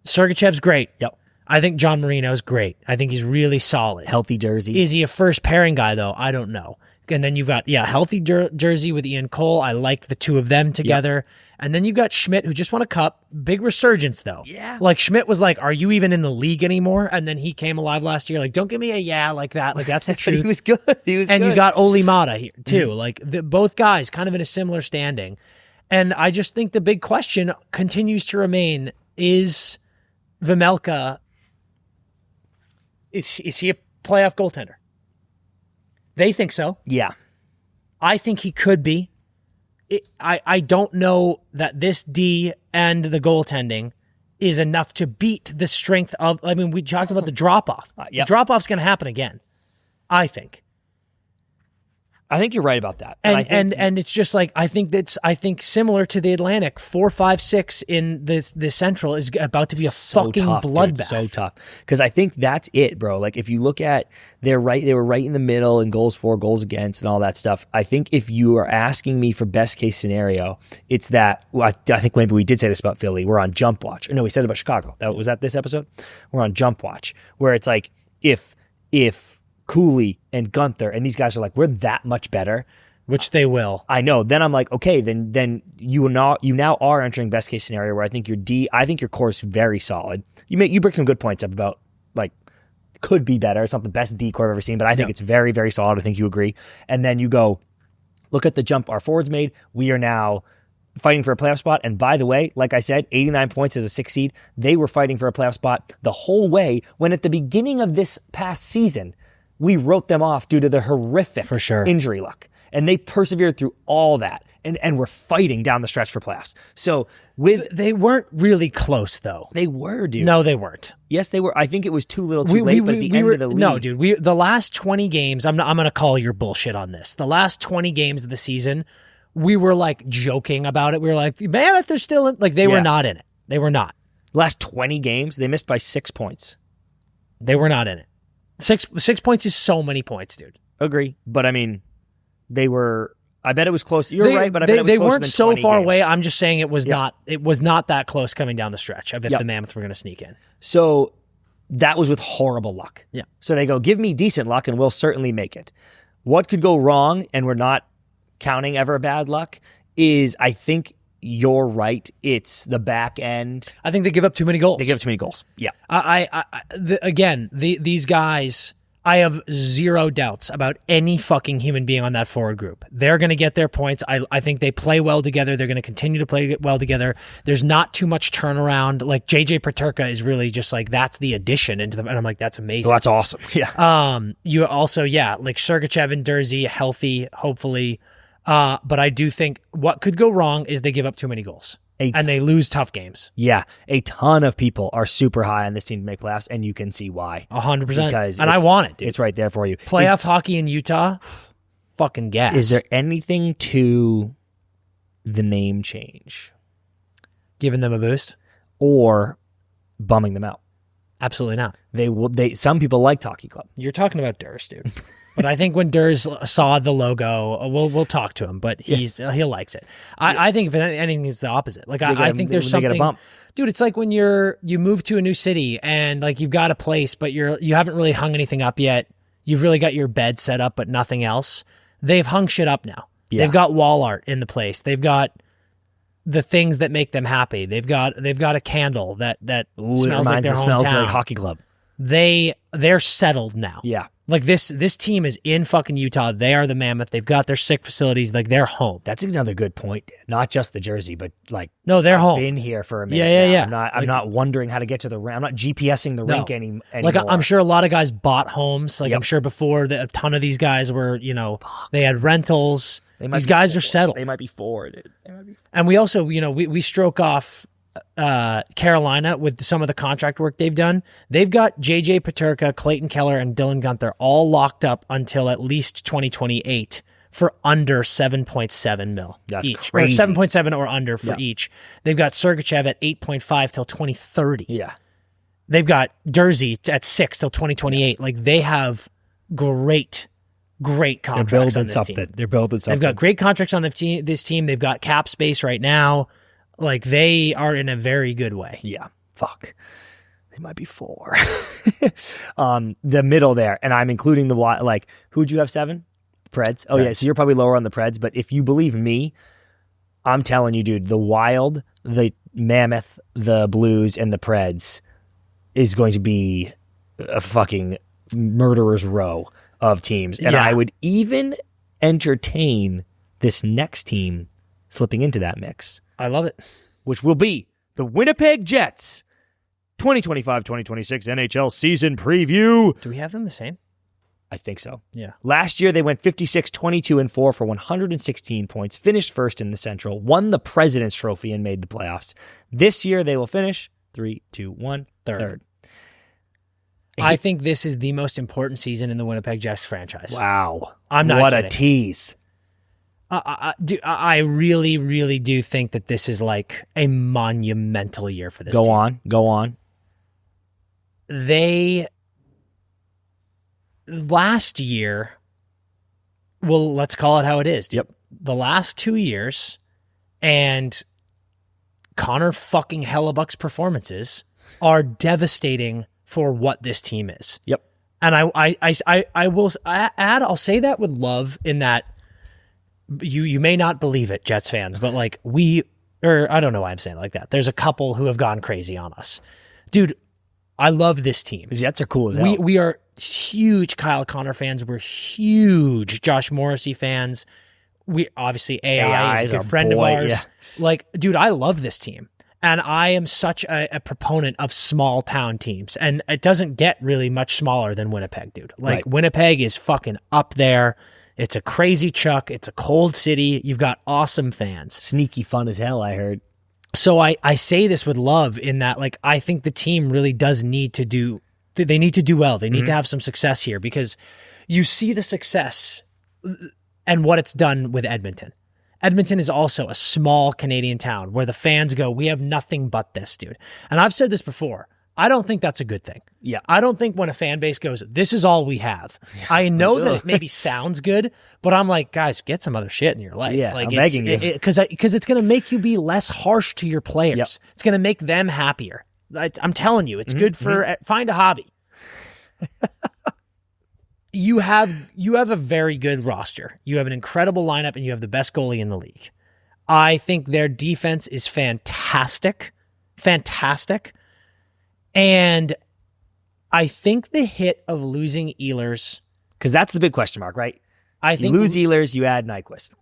Sergachev's great. Yep. I think John Marino's great. I think he's really solid. Healthy Jersey. Is he a first pairing guy, though? I don't know. And then you've got, healthy Jersey with Ian Cole. I like the 2 of them together. Yep. And then you've got Schmidt, who just won a cup. Big resurgence, though. Yeah. Like, Schmidt was like, are you even in the league anymore? And then he came alive last year. Like, don't give me a yeah like that. Like, that's the truth. He was good. And you got Oli Mata here, too. Like, both guys kind of in a similar standing. And I just think the big question continues to remain, is Vejmelka... Is he a playoff goaltender? They think so. Yeah. I think he could be. I don't know that this D and the goaltending is enough to beat the strength of... I mean, we talked about the drop-off. Yep. The drop-off's going to happen again, I think. I think you're right about that. And it's just like, I think similar to the Atlantic, 4, 5, 6 in the Central is about to be a fucking bloodbath. So tough. Because I think that's it, bro. Like, if you look at, they were right in the middle in goals for, goals against, and all that stuff. I think if you are asking me for best case scenario, it's that, well, I think maybe we did say this about Philly. We're on jump watch. Or no, we said it about Chicago. Was that this episode? We're on jump watch, where it's like, if Cooley and Gunther and these guys are like, we're that much better, which they will. I know. Then I'm like, okay, then you now are entering best case scenario where I think your core is very solid. You bring some good points up about like could be better. It's not the best D core I've ever seen, but I think it's very, very solid. I think you agree. And then you go look at the jump our forwards made. We are now fighting for a playoff spot. And by the way, like I said, 89 points as a 6 seed. They were fighting for a playoff spot the whole way when at the beginning of this past season, we wrote them off due to the horrific injury luck. And they persevered through all that and were fighting down the stretch for playoffs. So they weren't really close, though. They were, dude. No, they weren't. Yes, they were. I think it was too little too late, but at the end of the league. No, dude. The last 20 games, I'm going to call your bullshit on this. The last 20 games of the season, we were like joking about it. We were like, Mammoth, they're still in. Like, they were not in it. They were not. The last 20 games, they missed by 6 points. They were not in it. 6 points is so many points, dude. Agree. But, I mean, they were... I bet it was close. You're right, but I bet it was they closer weren't than so 20 far games. away. I'm just saying it was not that close coming down the stretch of if the Mammoth were going to sneak in. So that was with horrible luck. Yeah. So they go, give me decent luck and we'll certainly make it. What could go wrong, and we're not counting ever bad luck, is I think you're right. It's the back end. I think they give up too many goals. They give up too many goals. Yeah. These guys, I have zero doubts about any fucking human being on that forward group. They're going to get their points. I think they play well together. They're going to continue to play well together. There's not too much turnaround. Like JJ Peterka is really just like, that's the addition into them. And I'm like, that's amazing. Well, that's awesome. Yeah. You also, like Sergachev and Dursey, healthy, hopefully. But I do think what could go wrong is they give up too many goals. And they lose tough games. Yeah. A ton of people are super high on this team to make playoffs, and you can see why. 100%. And I want it, dude. It's right there for you. Playoff hockey in Utah, fucking gas. Is there anything to the name change? Giving them a boost? Or bumming them out? Absolutely not. Some people like Hockey Club. You're talking about Durs, dude. But I think when Durs saw the logo, we'll talk to him, but he likes it. I think if anything, it's the opposite. Like I think there's something. Get a bump. Dude, it's like when you move to a new city and like you've got a place, but you haven't really hung anything up yet. You've really got your bed set up, but nothing else. They've hung shit up now. Yeah. They've got wall art in the place. They've got the things that make them happy. They've got a candle that smells like their hometown. Smells like Hockey Club. They're settled now. Yeah. Like this team is in fucking Utah. They are the Mammoth. They've got their sick facilities. Like they're home. That's another good point. Not just the jersey, but like they're home. Been here for a minute. Yeah. I'm not wondering how to get to the rink. I'm not GPSing the rink anymore. Like I'm sure a lot of guys bought homes. Like I'm sure before a ton of these guys were, they had rentals. These guys are settled. They might be four, dude. And we also, we stroke off Carolina with some of the contract work they've done. They've got JJ Peterka, Clayton Keller, and Dylan Gunther all locked up until at least 2028 for under 7.7 mil each. Crazy. Or 7.7 or under for each. They've got Sergachev at 8.5 till 2030. Yeah. They've got Dursey at 6 till 2028. Like they have great contracts on this team. They're building something. They've got great contracts on this team. They've got cap space right now. Like, they are in a very good way. Yeah. Fuck. They might be four. The middle there, and I'm including who'd you have 7? Preds? Oh, yeah, so you're probably lower on the Preds, but if you believe me, I'm telling you, dude, the Wild, the Mammoth, the Blues, and the Preds is going to be a fucking murderer's row of teams. And I would even entertain this next team slipping into that mix. I love it. Which will be the Winnipeg Jets 2025-2026 NHL season preview. Do we have them the same? I think so. Yeah. Last year, they went 56-22-4 for 116 points, finished first in the Central, won the President's Trophy, and made the playoffs. This year, they will finish 3-2-1 third. I think this is the most important season in the Winnipeg Jets franchise. Wow. I'm not kidding. What a tease. I really, really do think that this is like a monumental year for this team. Go on. Last year, well, let's call it how it is. Yep. The last 2 years and Connor fucking Hellebuck's performances are devastating for what this team is. Yep. And I will add, I'll say that with love in that you may not believe it, Jets fans, but like I don't know why I'm saying it like that. There's a couple who have gone crazy on us. Dude, I love this team. The Jets are cool as hell. We are huge Kyle Connor fans. We're huge Josh Morrissey fans. We obviously AI is a good friend of ours. Yeah. Like, dude, I love this team. And I am such a proponent of small town teams. And it doesn't get really much smaller than Winnipeg, dude. Like, Winnipeg is fucking up there. It's a crazy chuck. It's a cold city. You've got awesome fans. Sneaky fun as hell, I heard. So I say this with love in that, like, I think the team really does need to do well. They need to have some success here because you see the success and what it's done with Edmonton. Edmonton is also a small Canadian town where the fans go, we have nothing but this, dude. And I've said this before. I don't think that's a good thing. Yeah. I don't think when a fan base goes, this is all we have. Yeah. I know that it maybe sounds good, but I'm like, guys, get some other shit in your life. Yeah, like I'm begging you. Because it's going to make you be less harsh to your players. Yep. It's going to make them happier. I'm telling you, it's good for, find a hobby. You have a very good roster. You have an incredible lineup, and you have the best goalie in the league. I think their defense is fantastic. Fantastic. And I think the hit of losing Ehlers, because that's the big question mark, right? I think you lose Ehlers, you add Nyquist,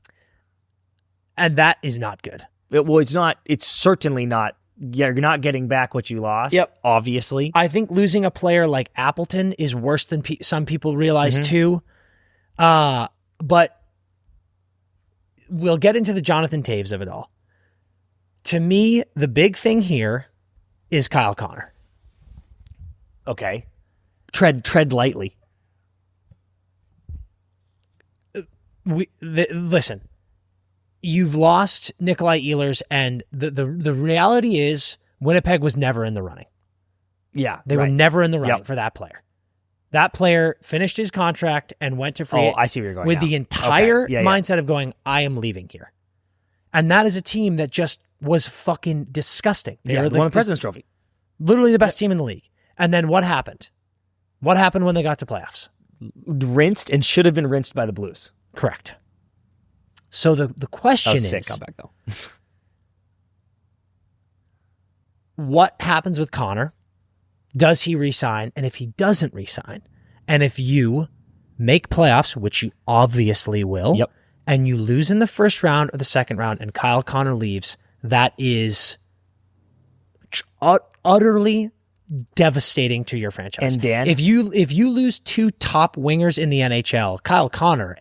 and that is not good. It's not. It's certainly not. You're not getting back what you lost. Yep. Obviously, I think losing a player like Appleton is worse than some people realize too. But we'll get into the Jonathan Taves of it all. To me, the big thing here is Kyle Connor. Okay. Tread lightly. Listen, you've lost Nikolai Ehlers, and the reality is Winnipeg was never in the running. Yeah, they were never in the running for that player. That player finished his contract and went to free. I see where you're going with now. the entire mindset of going, I am leaving here, and that is a team that just was fucking disgusting. They won the President's Trophy, literally the best team in the league. And then what happened? What happened when they got to playoffs? Rinsed and should have been rinsed by the Blues. Correct. So the question is, sick comeback though. What happens with Connor? Does he resign? And if he doesn't resign, and if you make playoffs, which you obviously will, and you lose in the first round or the second round, and Kyle Connor leaves, that is utterly devastating to your franchise. And Dan, if you lose two top wingers in the NHL, Kyle Connor,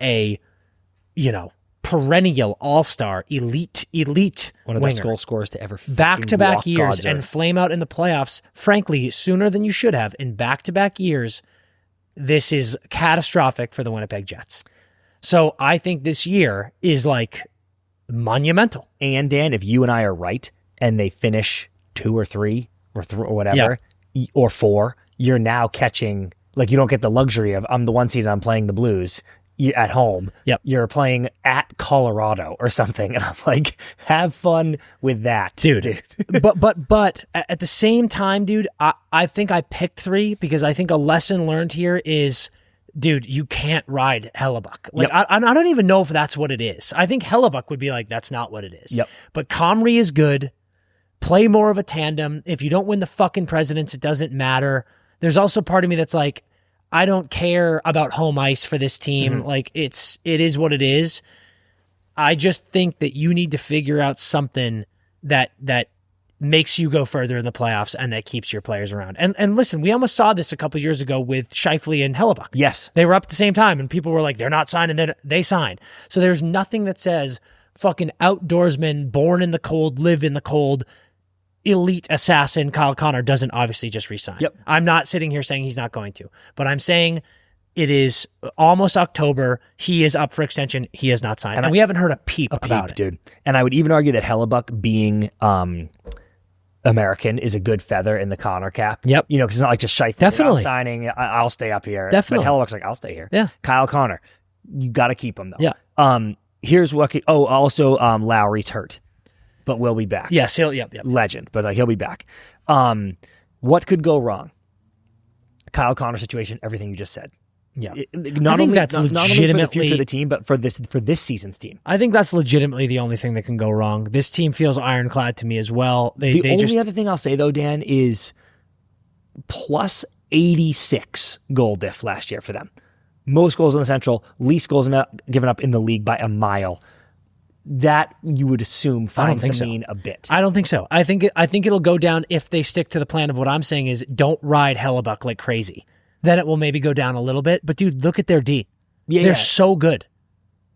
perennial all-star, elite one of the best goal scorers to ever back-to-back years and flame out in the playoffs, frankly, sooner than you should have in back-to-back years, this is catastrophic for the Winnipeg Jets. So I think this year is like monumental. And Dan, if you and I are right and they finish 2 or 3 or whatever, or 4, you're now catching, like, you don't get the luxury of, I'm the 1 seed and I'm playing the Blues at home. You're playing at Colorado or something. And I'm like, have fun with that. Dude. but at the same time, dude, I think I picked 3 because I think a lesson learned here is, dude, you can't ride Hellebuck. Like, I don't even know if that's what it is. I think Hellebuck would be like, that's not what it is. But Comrie is good. Play more of a tandem. If you don't win the fucking Presidents, it doesn't matter. There's also part of me that's like, I don't care about home ice for this team. Like, it is what it is. I just think that you need to figure out something that makes you go further in the playoffs and that keeps your players around. And listen, we almost saw this a couple years ago with Scheifele and Hellebuck. Yes. They were up at the same time, and people were like, they're not signed, and they signed. So there's nothing that says fucking outdoorsman, born in the cold, live in the cold, elite assassin Kyle Connor doesn't obviously just resign. I'm not sitting here saying he's not going to, but I'm saying it is almost October. He is up for extension. He has not signed. And we haven't heard a peep about it. Dude. And I would even argue that Hellebuck being American is a good feather in the Connor cap. Because it's not like just Scheifele. Definitely. Signing, I'll stay up here. Definitely. But Hellebuck's like, I'll stay here. Yeah. Kyle Connor, you got to keep him though. Here's what, also Lowry's hurt. But we'll be back. Yes, Legend, but he'll be back. What could go wrong? Kyle Connor situation, everything you just said. Not only for the future of the team, but for this season's team. I think that's legitimately the only thing that can go wrong. This team feels ironclad to me as well. The only other thing I'll say though, Dan, is plus 86 goal diff last year for them. Most goals in the Central, least goals given up in the league by a mile. That you would assume finds the mean a bit. I don't think so. I think it'll go down if they stick to the plan of what I'm saying is don't ride Hellebuck like crazy. Then it will maybe go down a little bit. But dude, look at their D. They're so good.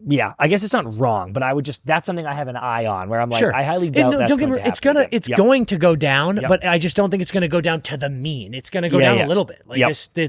Yeah, I guess it's not wrong, but that's something I have an eye on where I'm like, I highly doubt that's going to happen. It's going to go down, but I just don't think it's going to go down to the mean. It's going to go down a little bit. Like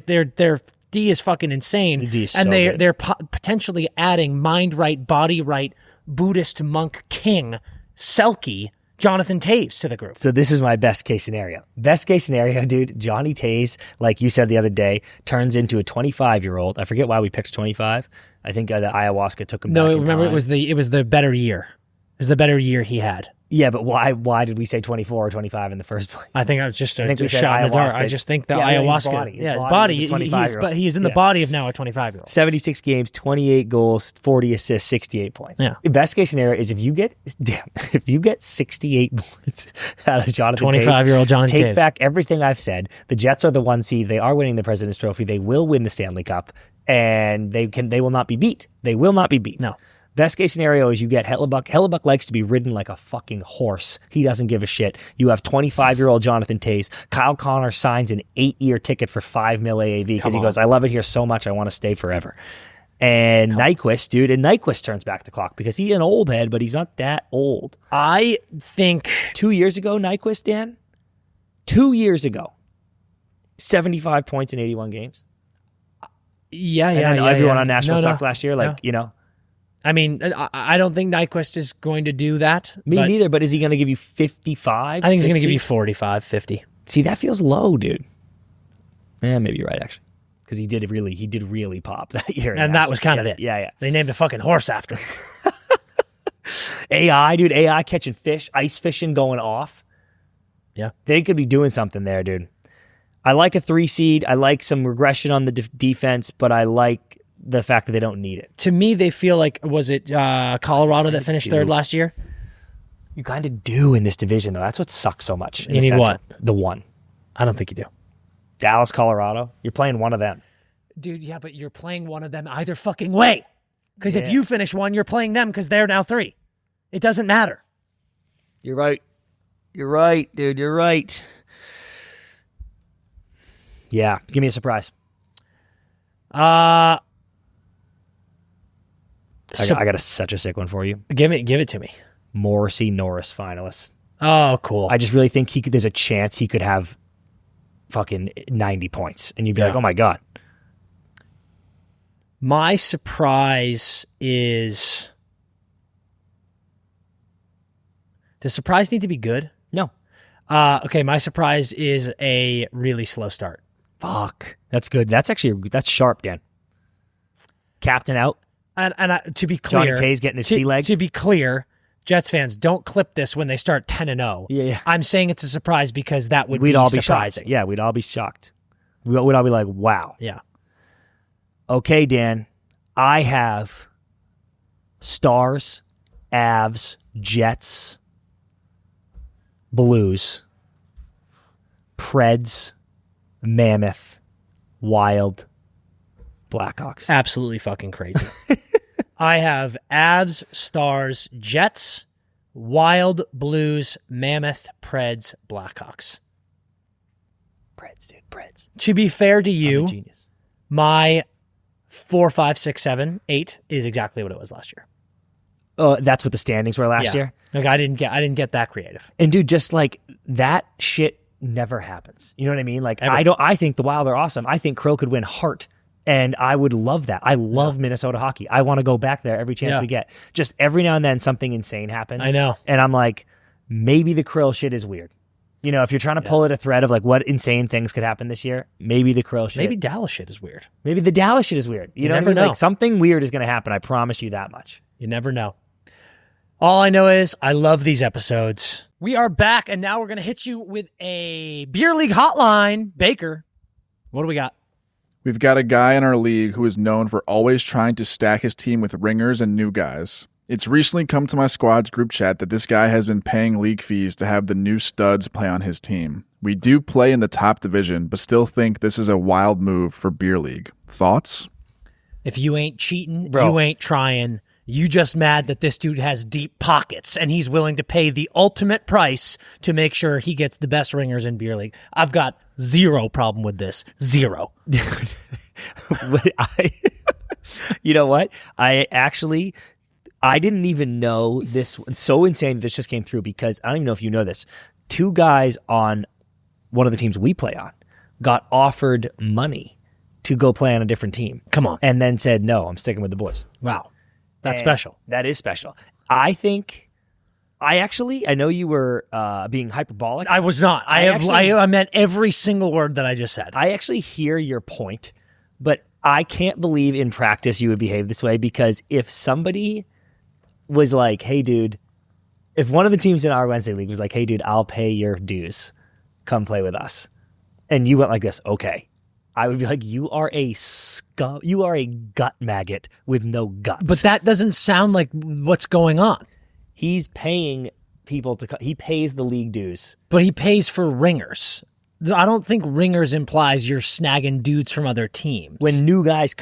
their D is fucking insane, the D is and so they're potentially adding mind right, body right Buddhist monk king, Selkie, Jonathan Toews to the group. So this is my best case scenario. Best case scenario, dude, Johnny Toews, like you said the other day, turns into a 25-year-old. I forget why we picked 25. I think the ayahuasca took him back in remember time. it was the better year. It was the better year he had. Yeah, but why did we say 24 or 25 in the first place? I think I was just a we said shot in the dark. ayahuasca. I just think that Yeah, ayahuasca. his body was a He's 25-year-old. in the body of now a 25-year-old. 76 games, 28 goals, 40 assists, 68 points. Yeah. The best case scenario is if you get 68 points out of Jonathan 25-year-old Johnny Toews, take Toews. back everything I've said. The Jets are the 1 seed. They are winning the President's Trophy. They will win the Stanley Cup, and they will not be beat. They will not be beat. No. Best case scenario is you get Hellebuck. Hellebuck likes to be ridden like a fucking horse. He doesn't give a shit. You have 25-year-old Jonathan Toews. Kyle Connor signs an 8-year ticket for $5 million AAV because he goes, I love it here so much, I want to stay forever. And Nyquist, dude, Nyquist turns back the clock because he's an old head, but he's not that old. I think 2 years ago, Nyquist, Dan, 2 years ago, 75 points in 81 games. Yeah. And I know everyone on Nashville sucked last year, I mean, I don't think Nyquist is going to do that. Me neither, but is he going to give you 55? I think he's going to 60? give you 45, 50. See, that feels low, dude. Yeah, maybe you're right, actually. Because he did really pop that year. And that was kind of it. Yeah. They named a fucking horse after him. AI catching fish, ice fishing going off. Yeah. They could be doing something there, dude. I like a 3 seed. I like some regression on the defense, but I like the fact that they don't need it. To me, they feel like, was it Colorado that finished third last year? You kind of do in this division, though. That's what sucks so much. You need what? The 1. I don't think you do. Dallas, Colorado. You're playing one of them. Dude, yeah, but you're playing one of them either fucking way. Because if you finish 1, you're playing them because they're now 3. It doesn't matter. You're right. You're right, dude. You're right. Yeah. Give me a surprise. I got such a sick one for you. Give it to me. Morrissey Norris finalist. Oh, cool. I just really think there's a chance he could have fucking 90 points. And you'd be like, oh my God. My surprise is... Does surprise need to be good? No. Okay, my surprise is a really slow start. Fuck. That's good. That's sharp, Dan. Captain out. And to be clear, Johnny Toews getting his sea legs. To be clear, Jets fans, don't clip this when they start 10-0. Yeah. I'm saying it's a surprise because that would we'd all be surprising. Shocked. Yeah, we'd all be shocked. We'd all be like, wow. Yeah. Okay, Dan. I have Stars, Avs, Jets, Blues, Preds, Mammoth, Wild, Blackhawks. Absolutely fucking crazy. I have Avs, Stars, Jets, Wild, Blues, Mammoth, Preds, Blackhawks. Preds, dude. Preds. To be fair to you, I'm a genius. my 4, 5, 6, 7, 8 is exactly what it was last year. That's what the standings were last year? Like I didn't get that creative. And dude, just like that shit never happens. You know what I mean? Like Ever. I think the Wild are awesome. I think Kirill could win Hart. And I would love that. I love Minnesota hockey. I want to go back there every chance we get. Just every now and then something insane happens. I know. And I'm like, maybe the Kirill shit is weird. You know, if you're trying to pull at a thread of like what insane things could happen this year, maybe the Kirill shit. Maybe Dallas shit is weird. Maybe the Dallas shit is weird. You know what I never mean? know. Like something weird is going to happen. I promise you that much. You never know. All I know is I love these episodes. We are back, and now we're going to hit you with a Beer League hotline. Baker, what do we got? We've got a guy in our league who is known for always trying to stack his team with ringers and new guys. It's recently come to my squad's group chat that this guy has been paying league fees to have the new studs play on his team. We do play in the top division, but still think this is a wild move for Beer League. Thoughts? If you ain't cheating, Bro. you ain't trying. You just mad that this dude has deep pockets and he's willing to pay the ultimate price to make sure he gets the best ringers in Beer League. I've got zero problem with this. Zero. You know what? I didn't even know this. It's so insane that this just came through because I don't even know if you know this. 2 guys on one of the teams we play on got offered money to go play on a different team. Come on. And then said, no, I'm sticking with the boys. Wow. That's special. That is special. I know you were being hyperbolic. I was not. I meant every single word that I just said. I actually hear your point, but I can't believe in practice you would behave this way, because if somebody was like, hey, dude, if one of the teams in our Wednesday league was like, hey, dude, I'll pay your dues, come play with us, and you went like this, okay, I would be like, you are a gut maggot with no guts. But that doesn't sound like what's going on. He's paying people he pays the league dues. But he pays for ringers. I don't think ringers implies you're snagging dudes from other teams. When new guys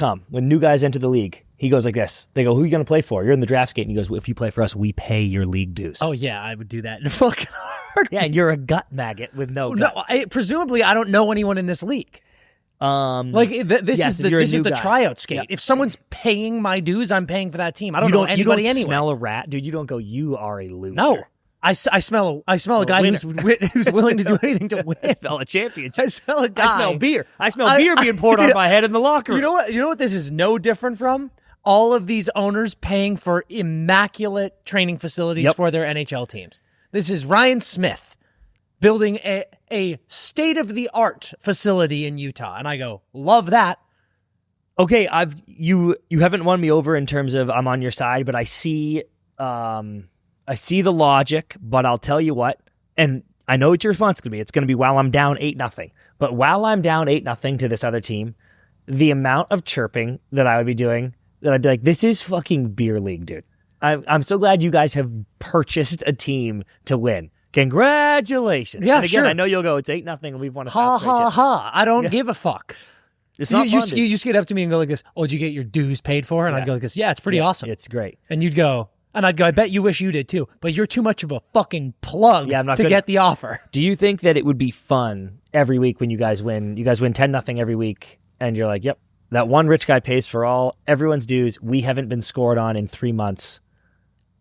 enter the league, he goes like this. They go, who are you going to play for? You're in the draft skate. And he goes, well, if you play for us, we pay your league dues. Oh, yeah, I would do that in fucking heart. Yeah, and you're a gut maggot with no guts. No, presumably, I don't know anyone in this league. This is the tryout skate. Yep. If someone's paying my dues, I'm paying for that team. I don't know anybody anyway. You don't smell a rat, dude. You don't go, you are a loser. No. I smell a guy who's willing to do anything to win. I smell a championship. I smell a guy. I smell beer. I smell beer being poured on my head in the locker room. You know what this is no different from? All of these owners paying for immaculate training facilities for their NHL teams. This is Ryan Smith building a state-of-the-art facility in Utah. And I go, love that. Okay, you haven't won me over in terms of I'm on your side, but I see the logic, but I'll tell you what, and I know what your response is going to be. It's going to be while I'm down 8-0. But while I'm down 8-0 to this other team, the amount of chirping that I would be doing, that I'd be like, this is fucking beer league, dude. I'm so glad you guys have purchased a team to win. Congratulations. Yeah, and again, sure. I know you'll go, it's 8-0 and we've won a Ha, ha, ha. I don't give a fuck. It's not fun, you just get up to me and go like this, oh, did you get your dues paid for? And I'd go like this, yeah, it's pretty awesome. It's great. And you'd go, and I'd go, I bet you wish you did too, but you're too much of a fucking plug to get the offer. Do you think that it would be fun every week when you guys win? You guys win 10-0 every week, and you're like, yep, that one rich guy pays for everyone's dues. We haven't been scored on in 3 months.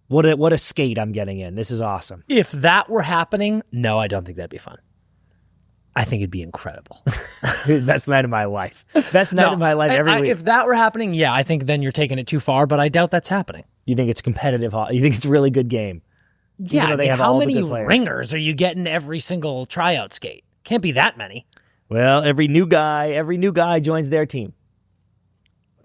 What a skate I'm getting in. This is awesome. If that were happening, no, I don't think that'd be fun. I think it'd be incredible. Best night of my life. Best night of my life every week. If that were happening, yeah, I think then you're taking it too far, but I doubt that's happening. You think it's competitive? You think it's a really good game? Yeah, how many ringers are you getting every single tryout skate? Can't be that many. Well, every new guy joins their team.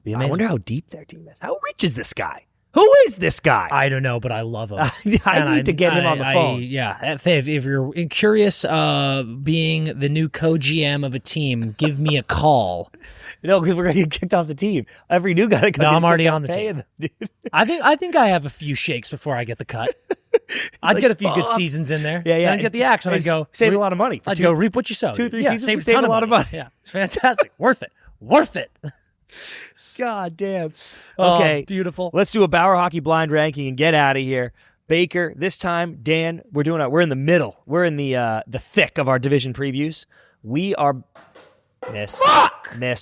Be amazing. I wonder how deep their team is. How rich is this guy? Who is this guy? I don't know, but I love him. I need to get him on the phone. If you're curious, being the new co-GM of a team, give me a call. No, because we're going to get kicked off the team. Every new guy that comes in, I'm already on the team. Them, dude. I think I have a few shakes before I get the cut. I'd get a few good seasons in there. Yeah. I'd get the axe, and I'd go save a lot of money. I'd go reap what you sow. 2-3 seasons, save a lot of money. Yeah, it's fantastic. Worth it. God damn. Okay. Oh, beautiful. Let's do a Bauer Hockey blind ranking and get out of here. Baker, this time, Dan, we're in the middle. We're in the thick of our division previews. We are miss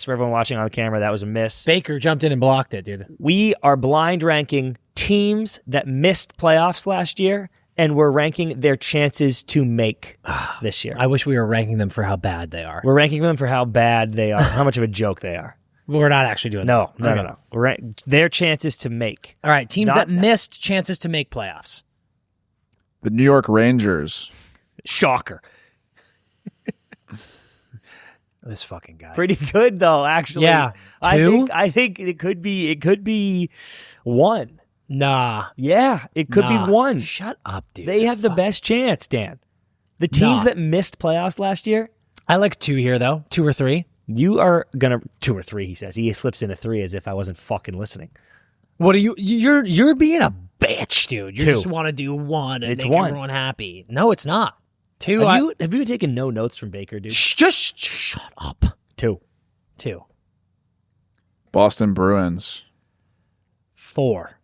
for everyone watching on the camera. That was a miss. Baker jumped in and blocked it, dude. We are blind ranking teams that missed playoffs last year, and we're ranking their chances to make this year. I wish we were ranking them for how bad they are. We're ranking them for how bad they are, how much of a joke they are. We're not actually doing that. No. Their chances to make. All right, teams that missed chances to make playoffs. The New York Rangers. Shocker. This fucking guy. Pretty good though, actually. Yeah. I think it could be 1. Nah. Yeah, it could be 1. Shut up, dude. They have the best chance, Dan. The teams that missed playoffs last year. I like 2 here though. 2 or 3. You are gonna 2 or 3, he says. He slips into 3 as if I wasn't fucking listening. What are you're being a bitch, dude. You 2. just want to do 1 and it's make 1. Everyone happy. No, it's not. 2. Have you been taking no notes from Baker, dude? Just shut up. 2. Boston Bruins. 4.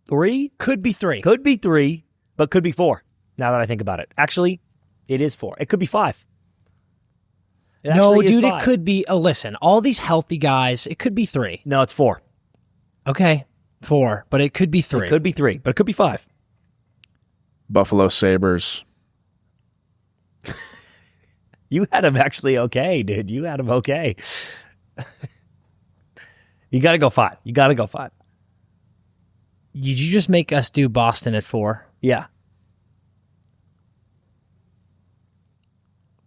3? Could be 3. Could be 3, but could be 4. Now that I think about it. Actually, it is 4. It could be 5. No, dude, it could be. Oh, listen, all these healthy guys, it could be 3. No, it's 4. Okay, 4, but it could be 3. It could be 3, but it could be 5. Buffalo Sabres. You had him actually okay, dude. You had him okay. You got to go 5. Did you just make us do Boston at 4? Yeah.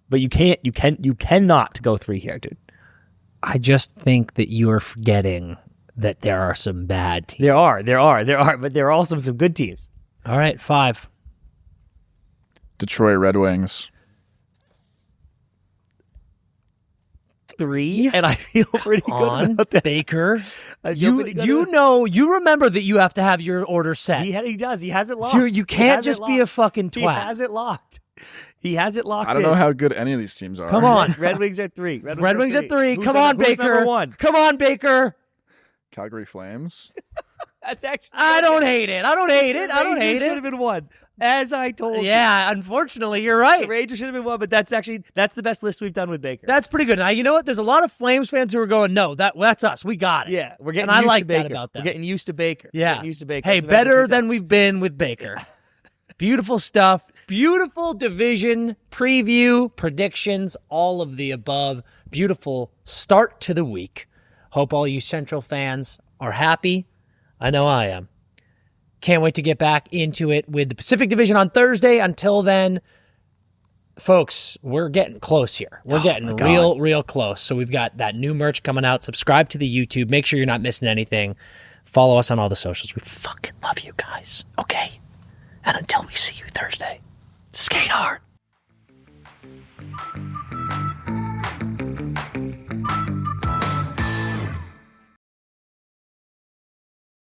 But you cannot go 3 here, dude. I just think that you are forgetting that there are some bad teams. There are, but there are also some good teams. All right, 5. Detroit Red Wings. 3, and I feel pretty good about that. Baker. You remember that you have to have your order set. He does. He has it locked. You can't just be a fucking twat. He has it locked. He has it locked. I don't know how good any of these teams are. Come on. Red Wings at 3. Red Wings at 3. Come on, who's Baker. number 1? Come on, Baker. Calgary Flames. That's actually. I don't hate it. Should have been 1. As I told you. Yeah, unfortunately, you're right. The Rangers should have been 1, but that's the best list we've done with Baker. That's pretty good. Now, you know what? There's a lot of Flames fans who are going, no, that's us. We got it. Yeah, we're getting and used I like to Baker. that about that. We're getting used to Baker. Yeah. Getting used to Baker. Hey, better than we've been with Baker. Yeah. Beautiful stuff. Beautiful division preview, predictions, all of the above. Beautiful start to the week. Hope all you Central fans are happy. I know I am. Can't wait to get back into it with the Pacific Division on Thursday. Until then, folks, we're getting close here. We're getting real close. So we've got that new merch coming out. Subscribe to the YouTube. Make sure you're not missing anything. Follow us on all the socials. We fucking love you guys. Okay? And until we see you Thursday, skate hard.